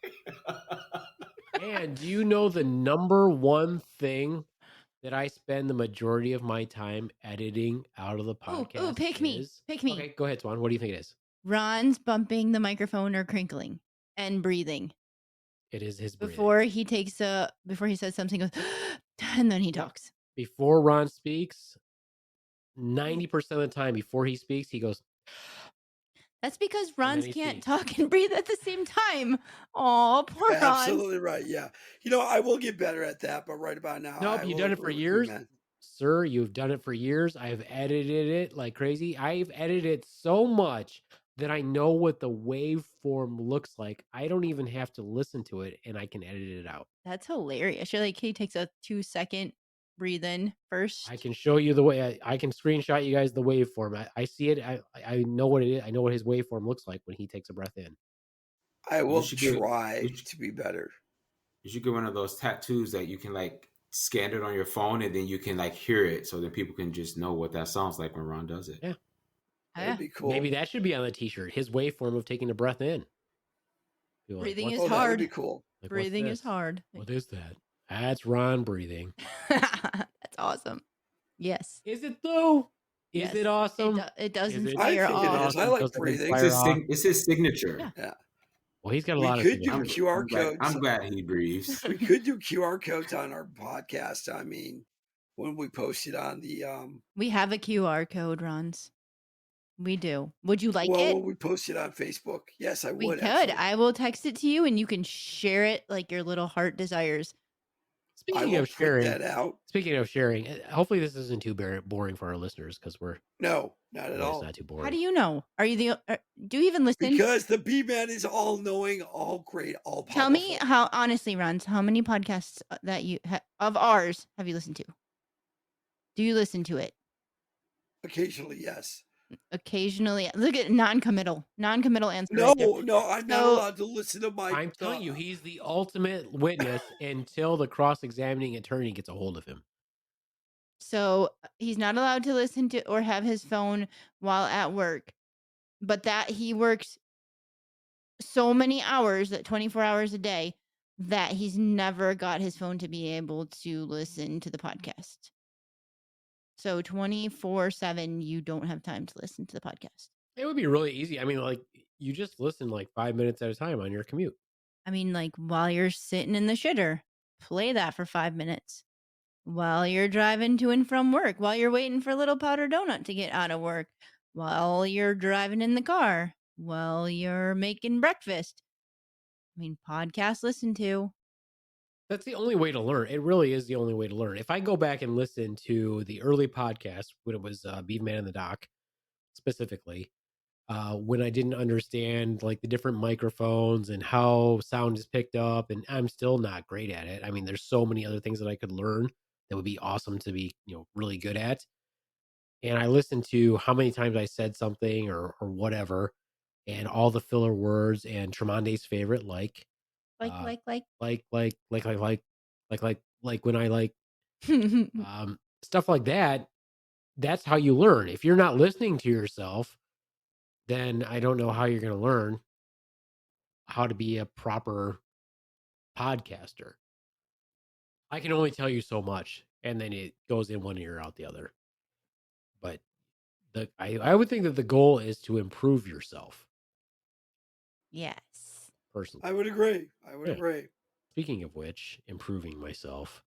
and do you know the number one thing that I spend the majority of my time editing out of the podcast? Ooh, pick me. is- Pick me. Okay, go ahead, Swan. What do you think it is? Ron's bumping the microphone or crinkling and breathing. It is his breathing. Before he says something, goes, and then he talks. Before Ron speaks, 90% of the time before he speaks, he goes, That's because And then Ron's he can't speaks. talk and breathe at the same time. Oh, poor Ron. Absolutely right. Yeah. I will get better at that, but right about now, nope, I you've will done it for agree with you, years. man. Sir, you've done it for years. I've edited it like crazy. I've edited it so much that I know what the waveform looks like. I don't even have to listen to it, and I can edit it out. That's hilarious. You're like, he takes a 2-second breathe in first. I can show you the way. I can screenshot you guys the waveform. I see it. I know what it is. I know what his waveform looks like when he takes a breath in. I will should get- try you should- to be better. You should get one of those tattoos that you can like scan it on your phone and then you can like hear it so that people can just know what that sounds like when Ron does it. Yeah. That'd be cool. Maybe that should be on the t-shirt. His waveform of taking a breath in. People are like, Breathing "What's is Oh, that would hard. be cool. Like, what's Breathing is this? hard. What is that? That's Ron breathing. That's awesome. Yes. Is it though? Is Yes. it awesome? It does Is it- inspire I think it awe. is. I like Does it breathing. inspire awe? It's his signature. Yeah. Well, he's got a We lot of could do signatures. QR codes. I'm glad he breathes. We could do QR codes on our podcast. I mean, when we post it on the We have a QR code, Ronz. We do. Would you like well, it? when we post it on Facebook, yes, I We would. could. actually. I will text it to you and you can share it like your little heart desires. I Speaking will of put sharing, that out. hopefully this isn't too boring for our listeners because we're No, not at it's all. not too boring. How do you know? Are you do you even listen? Because the Beaveman is all knowing, all great, all powerful. Tell me how honestly, Ronz, how many podcasts that you of ours have you listened to? Do you listen to it? Occasionally, yes. Occasionally. Look at non-committal answer. No, right there. no, I'm not So- allowed to listen to my. I'm telling you, he's the ultimate witness until the cross-examining attorney gets a hold of him. So he's not allowed to listen to or have his phone while at work, but that he works so many hours, that 24 hours a day, that he's never got his phone to be able to listen to the podcast. So 24/7, you don't have time to listen to the podcast. It would be really easy. I mean, like you just listen like 5 minutes at a time on your commute. I mean, like while you're sitting in the shitter, play that for 5 minutes. While you're driving to and from work, while you're waiting for Little Powder Donut to get out of work, while you're driving in the car, while you're making breakfast. I mean, podcast listen to. That's the only way to learn. It really is the only way to learn. If I go back and listen to the early podcast when it was Beaveman and the Doc, specifically, when I didn't understand like the different microphones and how sound is picked up, and I'm still not great at it. I mean, there's so many other things that I could learn that would be awesome to be, really good at. And I listened to how many times I said something or whatever, and all the filler words and Tremonde's favorite, like when I stuff like that. That's how you learn. If you're not listening to yourself, then I don't know how you're going to learn how to be a proper podcaster. I can only tell you so much, and then it goes in one ear out the other. But I would think that the goal is to improve yourself. Yes. Personally, I would agree. I would Yeah. agree. speaking of which, improving myself.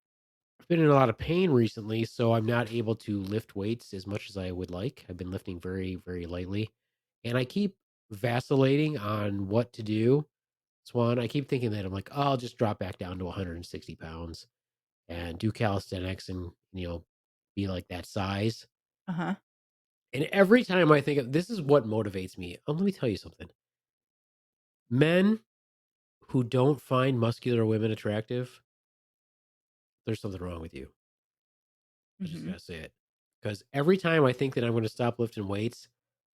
I've been in a lot of pain recently, so I'm not able to lift weights as much as I would like. I've been lifting very, very lightly, and I keep vacillating on what to do. Swan, I keep thinking that I'm like, oh, I'll just drop back down to 160 pounds and do calisthenics and, be like that size. Uh-huh. And every time I think of this is what motivates me. Let me tell you something. Men who don't find muscular women attractive, there's something wrong with you. I just Mhm. gotta say it. Because every time I think that I'm going to stop lifting weights,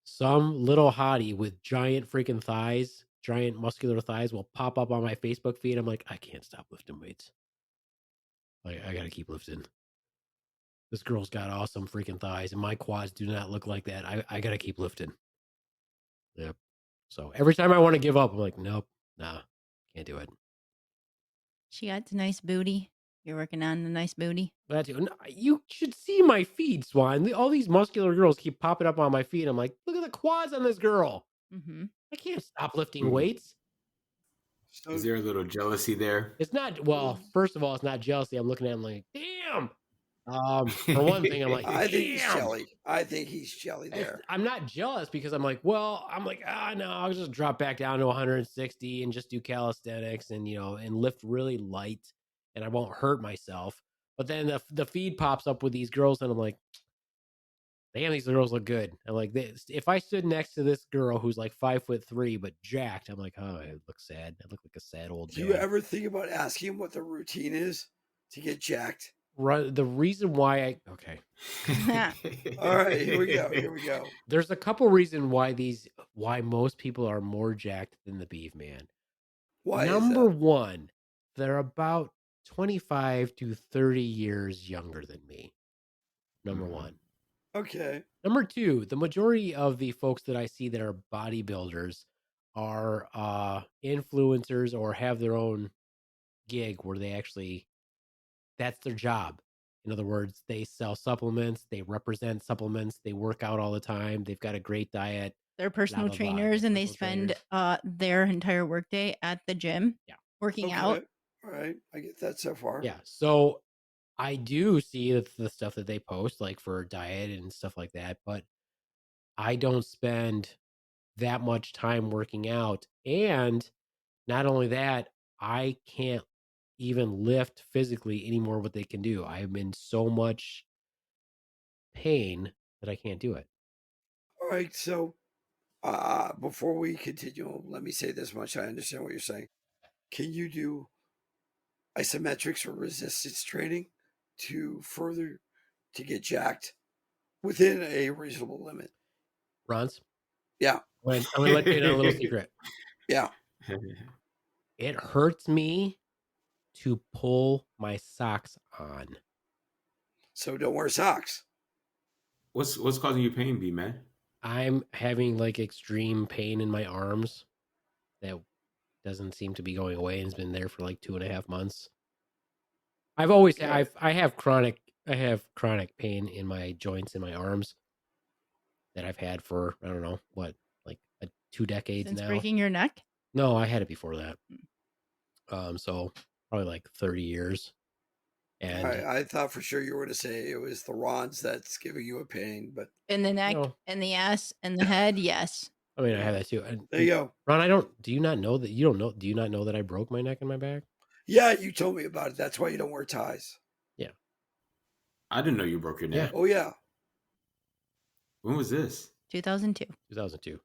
some little hottie with giant freaking thighs, giant muscular thighs will pop up on my Facebook feed. I'm like, I can't stop lifting weights. Like, I gotta keep lifting. This girl's got awesome freaking thighs, and my quads do not look like that. I gotta keep lifting. Yep. So every time I want to give up, I'm like, nope, nah, can't do it. She got a nice booty. You're working on a nice booty. But you should see my feed, Swan. All these muscular girls keep popping up on my feed. I'm like, look at the quads on this girl. Mm-hmm. I can't stop lifting weights. So, Is there a little jealousy there? It's not, well, first of all, it's not jealousy. I'm looking at him like, damn. For one thing, I'm like, I think he's damn. jelly. I think he's jelly there. I'm not jealous because I'm like, no, I'll just drop back down to 160 and just do calisthenics and, and lift really light and I won't hurt myself. But then the feed pops up with these girls and I'm like, damn, these girls look good. I'm like, if I stood next to this girl who's like 5'3" but jacked, I'm like, oh, it looks sad. I look like a sad old Do dad. you ever think about asking him what the routine is to get jacked? The reason why okay. All right, here we go. There's a couple reasons why most people are more jacked than the Beaveman. Why Number is that? one, they're about 25 to 30 years younger than me. Number one. Okay. Number two, the majority of the folks that I see that are bodybuilders are influencers or have their own gig where they actually, that's their job. In other words, they sell supplements, they represent supplements, they work out all the time, they've got a great diet. They're personal trainers and they spend their entire workday at the gym working out. All right. I get that so far. Yeah. So I do see the stuff that they post, like for diet and stuff like that, but I don't spend that much time working out. And not only that, I can't even lift physically anymore what they can do. I'm in so much pain that I can't do it. All right. So before we continue, let me say this much. I understand what you're saying. Can you do isometrics or resistance training to get jacked within a reasonable limit? Ronz? Yeah. I'm gonna let you in on a little secret. Yeah. It hurts me to pull my socks on. So don't wear socks. What's causing you pain, B-Man? I'm having like extreme pain in my arms that doesn't seem to be going away and has been there for like 2.5 months. I have chronic pain in my joints in my arms that I've had for, I don't know, what, like 2 decades Since now. breaking your neck? No, I had it before that. So probably like 30 years. And I thought for sure you were going to say it was the Ronz that's giving you a pain, but in the neck, in the ass, and the head, yes. I mean, I have that too. And there you go. Ron, do you not know that I broke my neck and my back? Yeah, you told me about it. That's why you don't wear ties. Yeah. I didn't know you broke your neck. Yeah. Oh, yeah. When was this? 2002. 2002.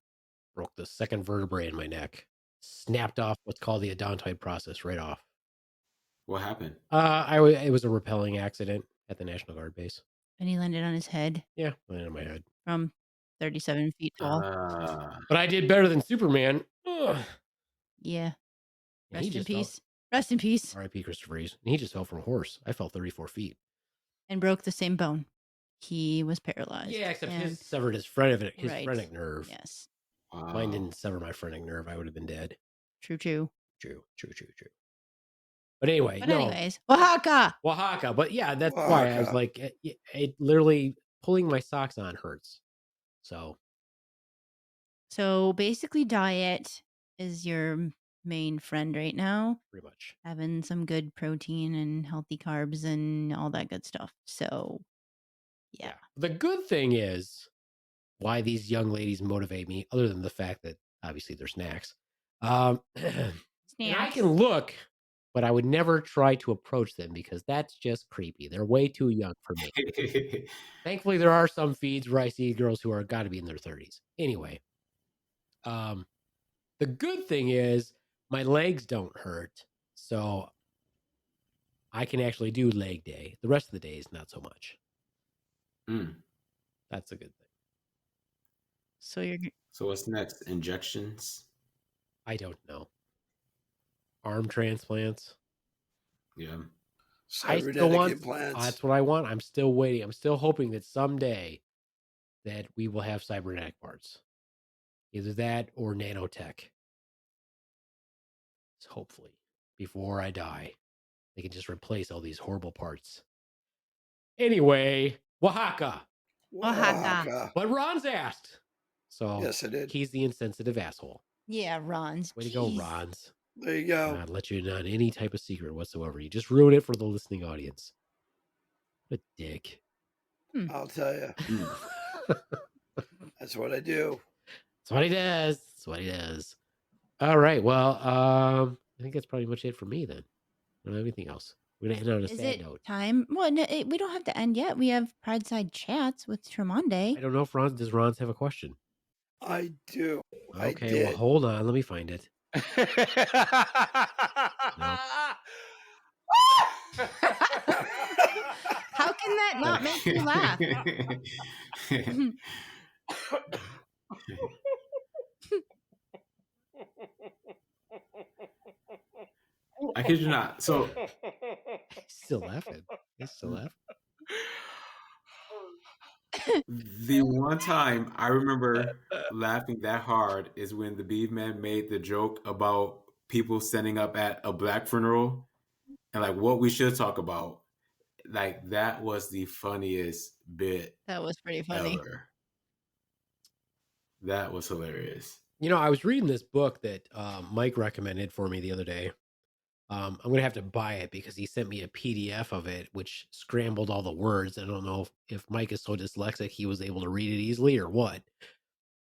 Broke the second vertebrae in my neck. Snapped off what's called the odontoid process right off. What happened? It was a rappelling accident at the National Guard base. And he landed on his head. Yeah, landed on my head. From 37 feet tall. But I did better than Superman. Ugh. Yeah. Rest in peace. Rest in peace. R.I.P. Christopher Reeves. And he just fell from a horse. I fell 34 feet. And broke the same bone. He was paralyzed. Yeah, except his severed his phrenic nerve. Yes. Wow. Mine didn't sever my phrenic nerve. I would have been dead. True. But anyway, anyways, Oaxaca. But yeah, that's why I was like, it literally pulling my socks on hurts. So basically, diet is your main friend right now. Pretty much. Having some good protein and healthy carbs and all that good stuff. So, yeah. The good thing is why these young ladies motivate me, other than the fact that obviously they're snacks. And I can look, but I would never try to approach them because that's just creepy. They're way too young for me. Thankfully, there are some feeds where I see girls who are got to be in their 30s. Anyway, the good thing is my legs don't hurt, so I can actually do leg day. The rest of the days, not so much. That's a good thing. So you're So what's next? Injections? I don't know. Arm transplants. Yeah. I still Cybernetic want. implants. That's what I want. I'm still waiting. I'm still hoping that someday that we will have cybernetic parts. Either that or nanotech. So hopefully, before I die, they can just replace all these horrible parts. Anyway, Oaxaca. Oaxaca. But Ron's asked. So Yes, I did. he's the insensitive asshole. Yeah, Ronz. Way to go, Jeez. Ronz. There you go. Not let you in on any type of secret whatsoever. You just ruin it for the listening audience. What a dick. I'll tell you. That's what I do. That's what he does. That's what he does. All right. Well, I think that's pretty much it for me then. I don't have anything else. We're gonna end on a Is sad it note. time? Well, no, we don't have to end yet. We have Pride Side chats with Tremonde. I don't know if does Ron's have a question? I do. Okay, well, hold on. Let me find it. No. How can that not make you laugh? I kid you not. So Still laughing. He's still laughing. the one time I remember laughing that hard is when the Beaveman made the joke about people standing up at a black funeral and like what we should talk about. Like that was the funniest bit That was pretty funny. ever. That was hilarious. You know, I was reading this book that Mike recommended for me the other day. I'm going to have to buy it because he sent me a PDF of it, which scrambled all the words. I don't know if Mike is so dyslexic he was able to read it easily or what.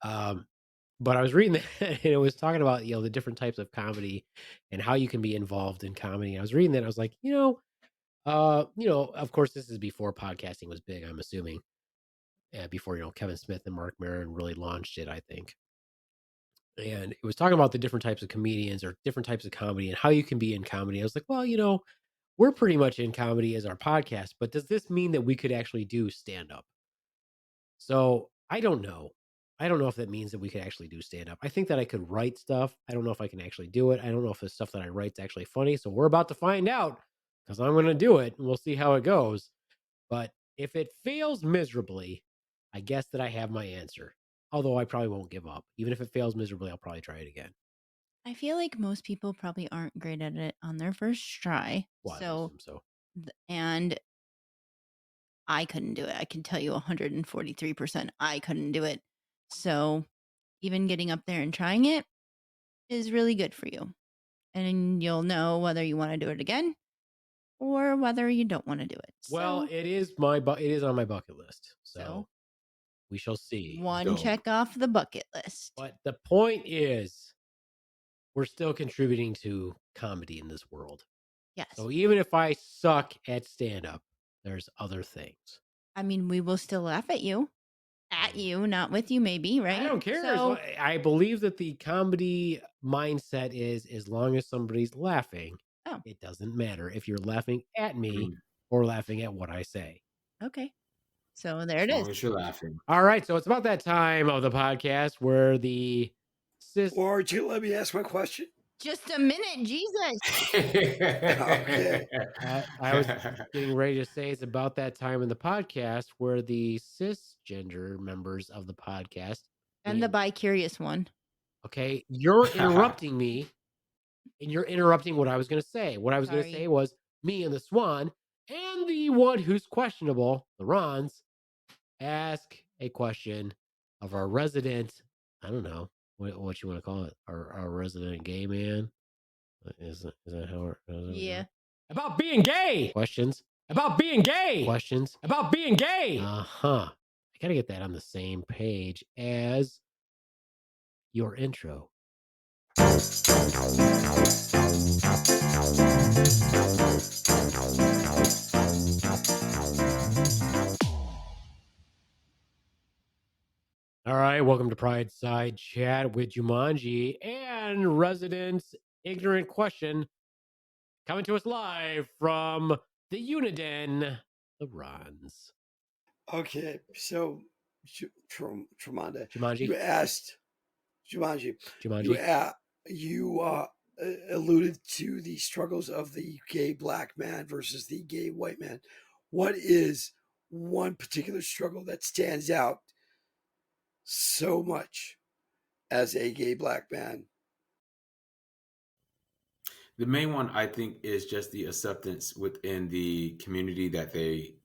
But I was reading that and it was talking about, the different types of comedy and how you can be involved in comedy. I was reading that and I was like, of course, this is before podcasting was big, I'm assuming. Before, Kevin Smith and Mark Maron really launched it, I think. And it was talking about the different types of comedians or different types of comedy and how you can be in comedy. I was like, well, we're pretty much in comedy as our podcast, but does this mean that we could actually do stand up? So I don't know. I don't know if that means that we could actually do stand up. I think that I could write stuff. I don't know if I can actually do it. I don't know if the stuff that I write is actually funny. So we're about to find out because I'm going to do it and we'll see how it goes. But if it fails miserably, I guess that I have my answer. Although I probably won't give up. Even if it fails miserably, I'll probably try it again. I feel like most people probably aren't great at it on their first try. Well, and I couldn't do it. I can tell you 143% I couldn't do it. So even getting up there and trying it is really good for you. And you'll know whether you want to do it again or whether you don't want to do it. Well, So it is on my bucket list. So we shall see. one check off the bucket list. But the point is, we're still contributing to comedy in this world. Yes. So even if I suck at stand-up, there's other things. I mean, we will still laugh at you. At you, not with you, maybe, right? I don't care. So, I believe that the comedy mindset is as long as somebody's laughing, it doesn't matter if you're laughing at me or laughing at what I say. Okay. So there it is. As long as you're laughing. All right. So it's about that time of the podcast where the Or do you let me ask my question? Just a minute, Jesus. Okay. I was getting ready to say it's about that time in the podcast where the cisgender members of the podcast And the bi-curious one. Okay, you're interrupting me, and you're interrupting what I was going to say. What I was going to say was me and the Swan and the one who's questionable, the Ronz, ask a question of our resident, I don't know what you want to call it, our resident gay man. Is that how? Yeah. About being gay. Questions about being gay. Questions about being gay. I gotta get that on the same page as your intro. All right, welcome to Pride Side Chat with Jumanji and resident ignorant question coming to us live from the Uniden, the Ronz. Okay, so Tremonde. Jumanji. You asked Jumanji. Jumanji. You alluded to the struggles of the gay black man versus the gay white man. What is one particular struggle that stands out so much as a gay black man? The main one, I think, is just the acceptance within the community that they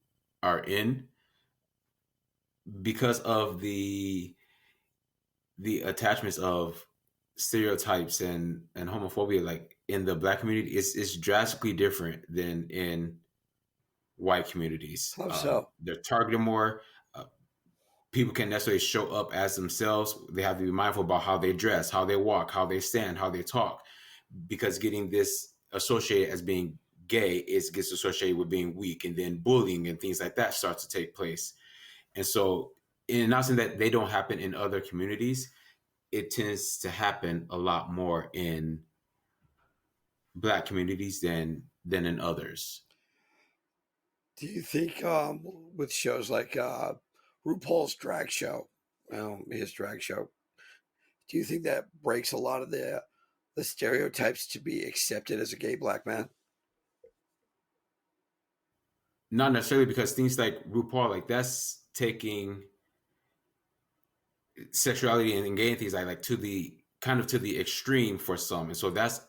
are in, because of the attachments of stereotypes and homophobia. Like in the black community, it's drastically different than in white communities. How so? They're targeted more. People can't necessarily show up as themselves. They have to be mindful about how they dress, how they walk, how they stand, how they talk, because getting this associated as being gay gets associated with being weak, and then bullying and things like that starts to take place. And so, in not saying that they don't happen in other communities, it tends to happen a lot more in black communities than in others. Do you think with shows like RuPaul's drag show, his drag show, do you think that breaks a lot of the stereotypes to be accepted as a gay black man? Not necessarily, because things like RuPaul, like that's taking sexuality and gay things like to the kind of to the extreme for some, and so that's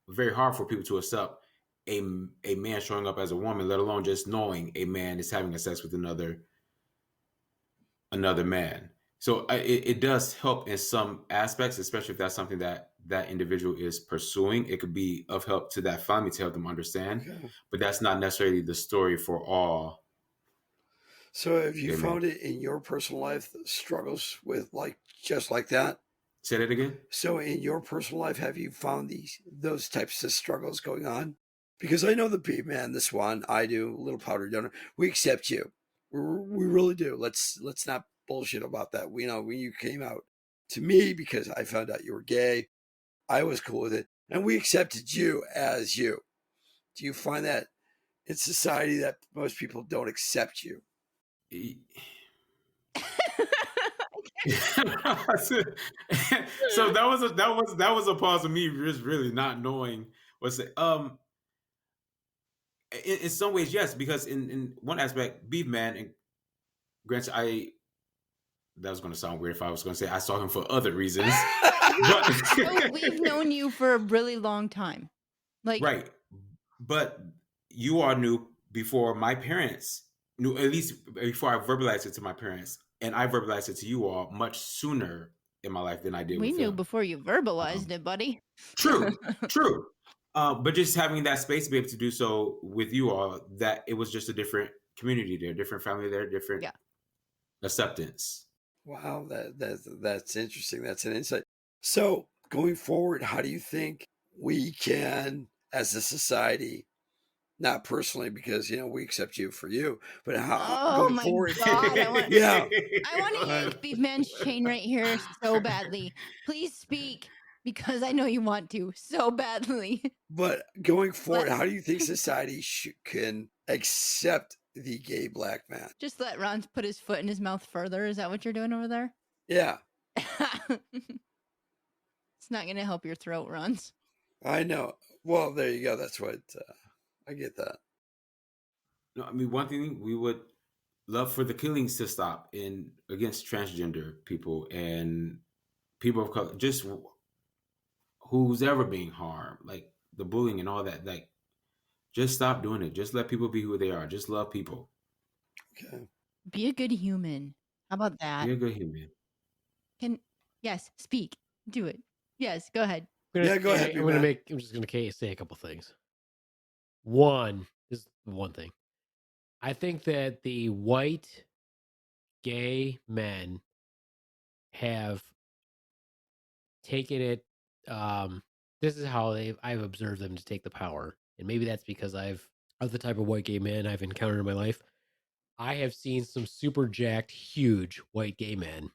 very hard for people to accept a man showing up as a woman, let alone just knowing a man is having a sex with another man. So it does help in some aspects, especially if that's something that individual is pursuing. It could be of help to that family to help them understand, but that's not necessarily the story for all. So have you found it in your personal life, struggles with just like that? Say that again? So in your personal life, have you found those types of struggles going on? Because I know the Beaveman, this one, I do, Little Powder Donor, we accept you. We really do. Let's not bullshit about that. We know when you came out to me because I found out you were gay, I was cool with it, and we accepted you as you. Do you find that in society that most people don't accept you? So that was a pause of me just really not knowing what's it. In some ways, yes, because in one aspect, Beaveman, and granted, that was going to sound weird if I was going to say I saw him for other reasons. But we've known you for a really long time, right. But you all knew before my parents knew, at least before I verbalized it to my parents, and I verbalized it to you all much sooner in my life than I did. We knew before you verbalized it, buddy. True. But just having that space to be able to do so with you all, that it was just a different community there, different family there, different acceptance. Wow, that's interesting. That's an insight. So going forward, how do you think we can, as a society, not personally, because we accept you for you, but how going forward? God, I want to yank Beaveman's chain right here so badly. Please speak, because I know you want to so badly. But going forward, how do you think society can accept the gay black man? Just let Ronz put his foot in his mouth further. Is that what you're doing over there? Yeah. It's not going to help your throat, Ronz. I know. Well, there you go. That's what I get that. No, I mean, one thing we would love for the killings to stop against transgender people and people of color, just who's ever being harmed, like the bullying and all that. Like, just stop doing it. Just let people be who they are. Just love people. Okay. Be a good human. How about that? Be a good human. Yes, speak. Do it. Yes, go ahead. Go ahead. I'm just gonna say a couple things. One is one thing. I think that the white gay men have taken it. This is how I've observed them to take the power, and maybe that's because of the type of white gay men I've encountered in my life. I have seen some super jacked, huge white gay men.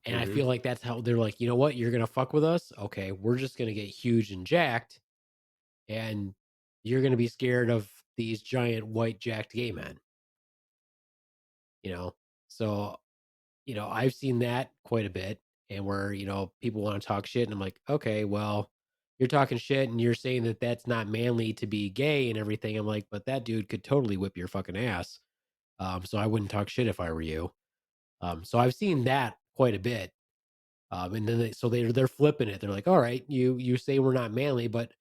And I feel like that's how they're like, you know what? You're going to fuck with us? Okay, we're just going to get huge and jacked. And you're going to be scared of these giant white jacked gay men. So I've seen that quite a bit, and where, people want to talk shit, and I'm like, okay, well, you're talking shit and you're saying that that's not manly to be gay and everything. I'm like, but that dude could totally whip your fucking ass. So I wouldn't talk shit if I were you. So I've seen that quite a bit. And then they're flipping it. They're like, all right, you say we're not manly, but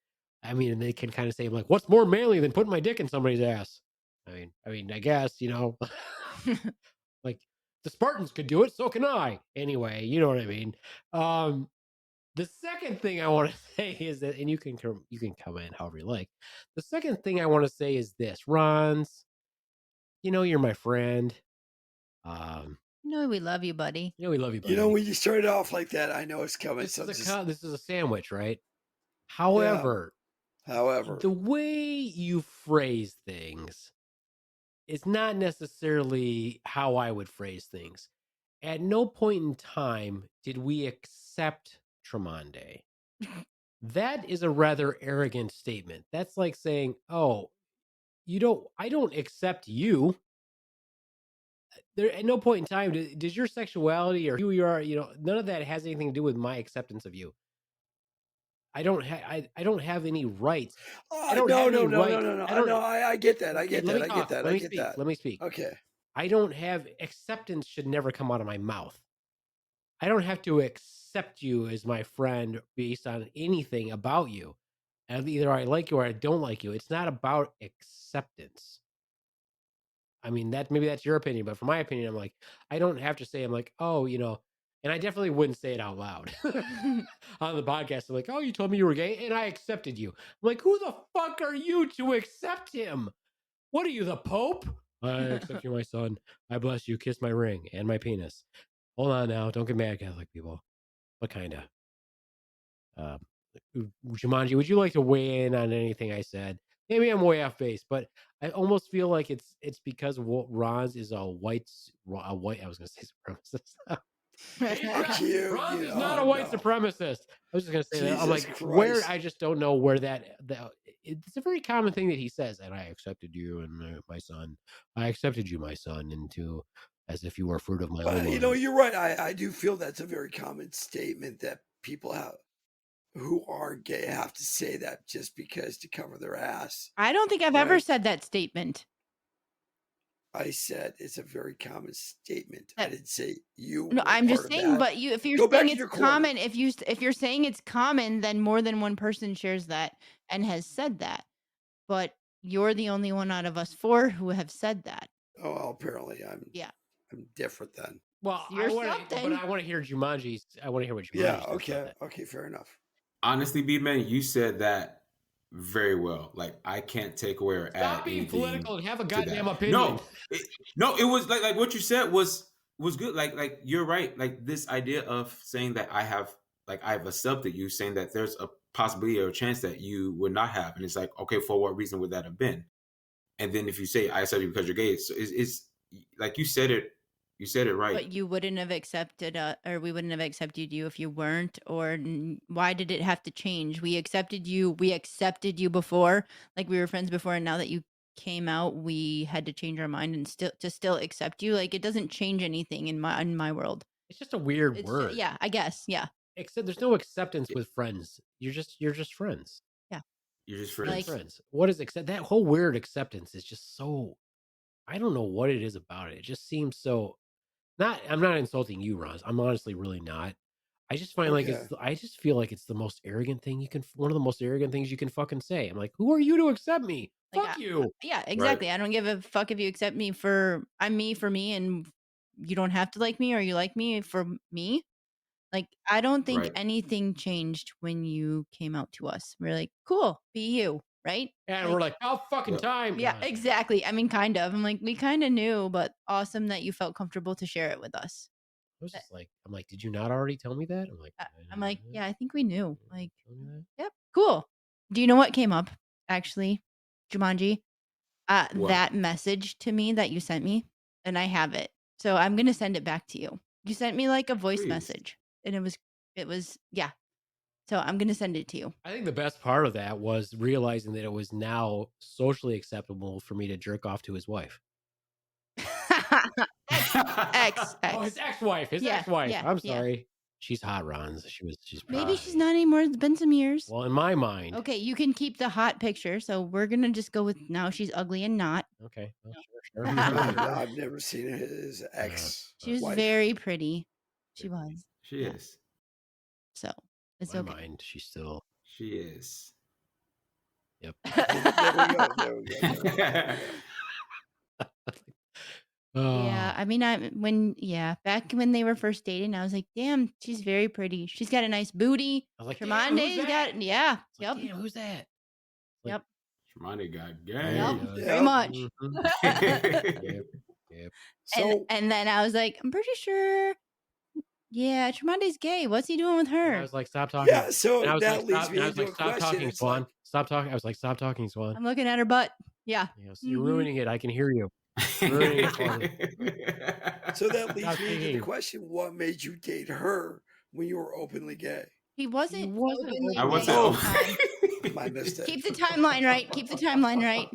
I mean, they can kind of say like, what's more manly than putting my dick in somebody's ass? I guess, like the Spartans could do it, so can I. Anyway, you know what I mean. The second thing I want to say is that, and you can comment however you like. The second thing I want to say is this, Ronz. You're my friend. We love you, buddy. We love you, buddy. When you started off like that, I know it's coming. This So this is a sandwich, right? However, the way you phrase things is not necessarily how I would phrase things. At no point in time did we accept Tremonde. That is a rather arrogant statement. That's like saying, "Oh, I don't accept you." There at no point in time does your sexuality or who you are, none of that has anything to do with my acceptance of you. I don't have any rights. I don't have any rights. No. I get that. I get Let that. me speak. Let me speak. Okay. I don't have acceptance should never come out of my mouth. I don't have to accept you as my friend based on anything about you. And either I like you or I don't like you. It's not about acceptance. I mean, maybe that's your opinion, but from my opinion, I'm like, I don't have to say, I'm like, oh, and I definitely wouldn't say it out loud on the podcast. I'm like, oh, you told me you were gay and I accepted you. I'm like, who the fuck are you to accept him? What are you, the Pope? I accept you, my son. I bless you. Kiss my ring and my penis. Hold on now. Don't get mad, Catholic people. What kind of? Jumanji, would you like to weigh in on anything I said? Maybe I'm way off base, but I almost feel like it's because Ronz is a white. I was going to say supremacist. Ronz is not a white supremacist. I was just going to say that. I'm like, where? I just don't know where that. It's a very common thing that he says, and I accepted you and my son. I accepted you, my son, into as if you were fruit of my own. You're right. I do feel that's a very common statement that people who are gay have to say that just because to cover their ass. I don't think I've ever said that statement. I said it's a very common statement. I didn't say you. No, I'm just saying. But if you're saying it's common, if you're saying it's common, then more than one person shares that and has said that. But you're the only one out of us four who have said that. Oh, well, apparently I'm different then. Well, I want to hear Jumanji. I want to hear what Jumanji. Yeah. Okay. Fair enough. Honestly, Beaveman, you said that very well. Like, I can't take away or add being anything political and have a goddamn opinion. No, it was like what you said was good. Like you're right. Like this idea of saying that I've accepted you, saying that there's a possibility or a chance that you would not have, and it's like, okay, for what reason would that have been? And then if you say I accept you because you're gay, so it's like you said it. You said it right. But you wouldn't have accepted, or we wouldn't have accepted you if you weren't. Or why did it have to change? We accepted you. We accepted you before, like we were friends before, and now that you came out, we had to change our mind and still accept you. Like it doesn't change anything in my world. It's just a weird word. Yeah, I guess. Yeah. Except there's no acceptance with friends. You're just friends. Yeah. You're just friends. Like, friends. What is accept? That whole weird acceptance is just so. I don't know what it is about it. It just seems so. I'm not insulting you, Ronz. I'm honestly really not. I just find I just feel like it's the most arrogant thing one of the most arrogant things you can fucking say. I'm like, who are you to accept me? Fuck you. Yeah, exactly. Right. I don't give a fuck if you accept me I'm me for me, and you don't have to like me, or you like me for me. Like, I don't think anything changed when you came out to us. We're like, cool, be you. Right? And we're like, oh, fucking time. Yeah, exactly. I mean, kind of. I'm like, we kind of knew, but awesome that you felt comfortable to share it with us. I was just like, I'm like, did you not already tell me that? I'm like, yeah, I think we knew. Like, yep, cool. Do you know what came up, actually, Jumanji? That message to me that you sent me, and I have it. So I'm going to send it back to you. You sent me like a voice message, and it was, yeah. So I'm going to send it to you. I think the best part of that was realizing that it was now socially acceptable for me to jerk off to his wife. That's Ex. Oh, his ex-wife. His Yeah, ex-wife. yeah, I'm yeah. sorry. She's hot, Ronz. She's Maybe she's pretty. not anymore. It's been some years. Well, in my mind. Okay, you can keep the hot picture. So we're gonna just go with now she's ugly and not. Okay. Well, sure. I've never seen his ex. She was wife. very pretty. She was. She is. So it's my okay. mind, she's still. She is. Yep. There we go. Yeah, I mean, back when they were first dating, I was like, damn, she's very pretty. She's got a nice booty. I was like, damn, who's Tremonde's that? got, yeah, It's like, yep, damn, who's that? Like, yep, Tremonde got yep, game. Yeah. very much. Mhm. Yep. So And then I was like, I'm pretty sure, yeah, Tremonde's gay. What's he doing with And I her? was like, stop talking. yeah, so And I was that like, leads stop. me And I was into like, a stop question. talking, It's Swan. like, Stop talking. I was like, stop talking, Swan. I'm looking at her butt. Yeah. You know, so you're Mhm. ruining it. I can hear you. Ruining it for me. so that leads Stop me into the thinking. question: what made you date her when you were openly gay? He wasn't. He wasn't openly I gay wasn't. at Oh. the time. I missed it. Keep the timeline right. Keep the timeline right.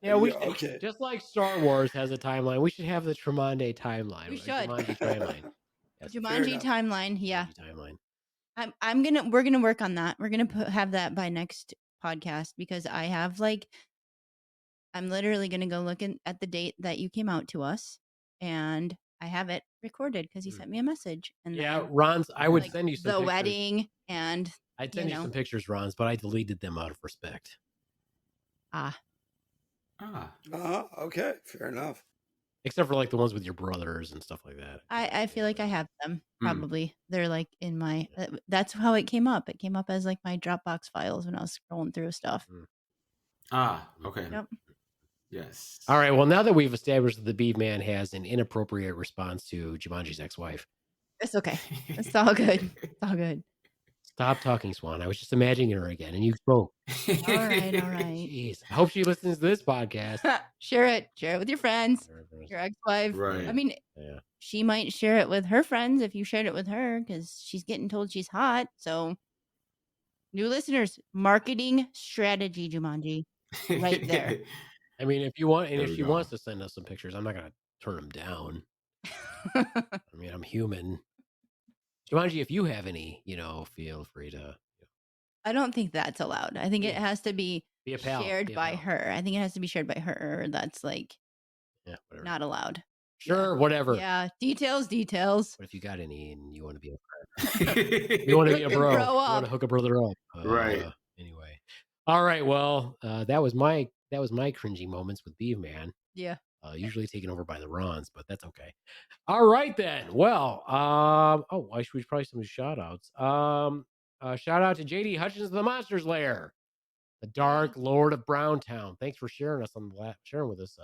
Yeah, we Yeah, should, okay. just like Star Wars has a timeline, we should have the Tremonde timeline. We right? should. Jumanji timeline. Yes, Jumanji enough. timeline. Yeah. Jumanji timeline. We're gonna work on that. We're gonna have that by next podcast because I have I'm literally gonna go look at the date that you came out to us, and I have it recorded because he sent me a message. And Yeah, then, Ronz, I would like, send you some the pictures. wedding, and I'd send you some pictures, Ronz, but I deleted them out of respect. Okay, fair enough. Except for like the ones with your brothers and stuff like that. I feel like I have them probably. They're like in my. That's how it came up. It came up as like my Dropbox files when I was scrolling through stuff. Okay. Yep. Yes. All right. Well, now that we've established that the Beaveman has an inappropriate response to Jumanji's ex-wife, It's okay. It's all good. It's all good. stop talking, Swan. I was just imagining her again, and you spoke. All right. Jeez. I hope she listens to this podcast. Share it with your friends, your ex-wife. Right. I mean, Yeah. she might share it with her friends if you shared it with her because she's getting told she's hot. So, new listeners, marketing strategy, Jumanji, right there. I mean, if you want, and There if we she go. wants to send us some pictures, I'm not gonna turn them down. I mean, I'm human. Jumanji, if you have any, feel free to. I don't think that's allowed. I think it has to be Be a pal. shared Be a by pal. her. I think it has to be shared by her. That's like Whatever. not allowed. Sure, whatever. Yeah, details. But if you got any and you want to be a friend, you want to be a bro, you want to hook a brother up, Right. Anyway, all right. Well, that was my cringy moments with Beaveman. Yeah. Usually taken over by the Ronz, but that's okay. All right then. Well, I should probably some shout outs. Shout out to JD Hutchins of the Monsters Lair, the Dark Lord of Browntown. Thanks for sharing with us.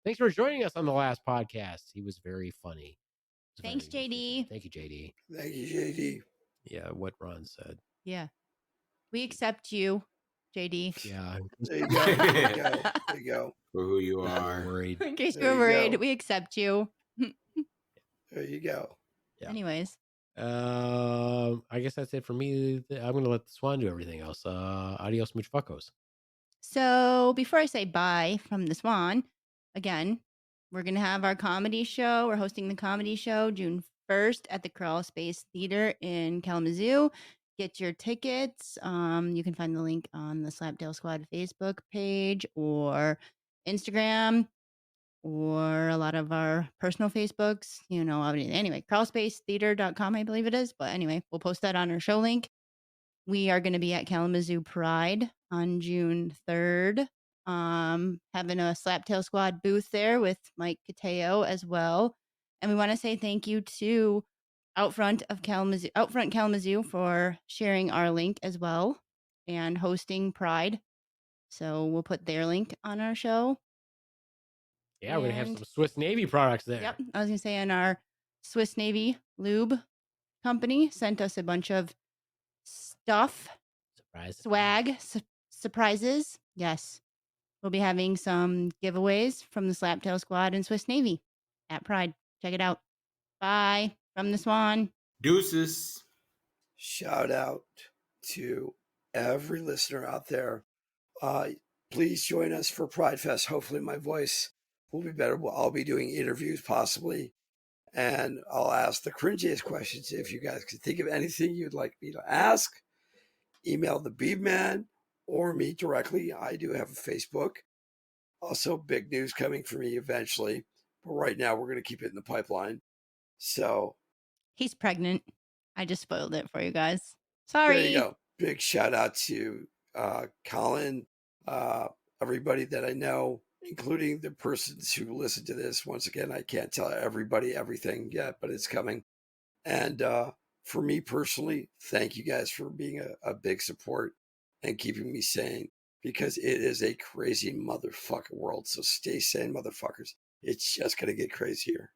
Thanks for joining us on the last podcast. He was very funny. Thanks, JD. Thank you, JD. Thank you, JD. Yeah, what Ron said. Yeah. We accept you, JD. Yeah. There you go. There you go. For who you I'm are. worried. In case There you're you worried, go. we accept you. There you go. Yeah. Anyways. I guess that's it for me. I'm gonna let the Swan do everything else. Adios, much fuckos. So before I say bye from the Swan, again, we're going to have our comedy show. We're hosting the comedy show June 1st at the Crawl Space Theater in Kalamazoo. Get your tickets. You can find the link on the Slaptail Squad Facebook page or Instagram or a lot of our personal Facebooks. Anyway, crawlspacetheater.com, I believe it is. But anyway, we'll post that on our show link. We are going to be at Kalamazoo Pride on June 3rd. Having a Slaptail Squad booth there with Mike Cotayo as well. And we want to say thank you to OutFront Kalamazoo for sharing our link as well and hosting Pride. So we'll put their link on our show. Yeah, we're gonna have some Swiss Navy products there. Yep. I was gonna say, and our Swiss Navy lube company sent us a bunch of stuff. Swag. Surprises. Yes. We'll be having some giveaways from the Slaptail Squad and Swiss Navy at Pride. Check it out. Bye from the Swan. Deuces. Shout out to every listener out there. Please join us for Pride Fest. Hopefully my voice will be better. I'll be doing interviews possibly, and I'll ask the cringiest questions. If you guys can think of anything you'd like me to ask, email the Beaveman or me directly. I do have a Facebook. Also, big news coming for me eventually, but right now we're going to keep it in the pipeline. So He's pregnant. I just spoiled it for you guys. there Sorry. you go. Big shout out to Colin, everybody that I know, including the persons who listen to this. Once again, I can't tell everybody everything yet, but it's coming. And for me personally, thank you guys for being a big support and keeping me sane, because it is a crazy motherfucking world. So stay sane, motherfuckers. It's just going to get crazier.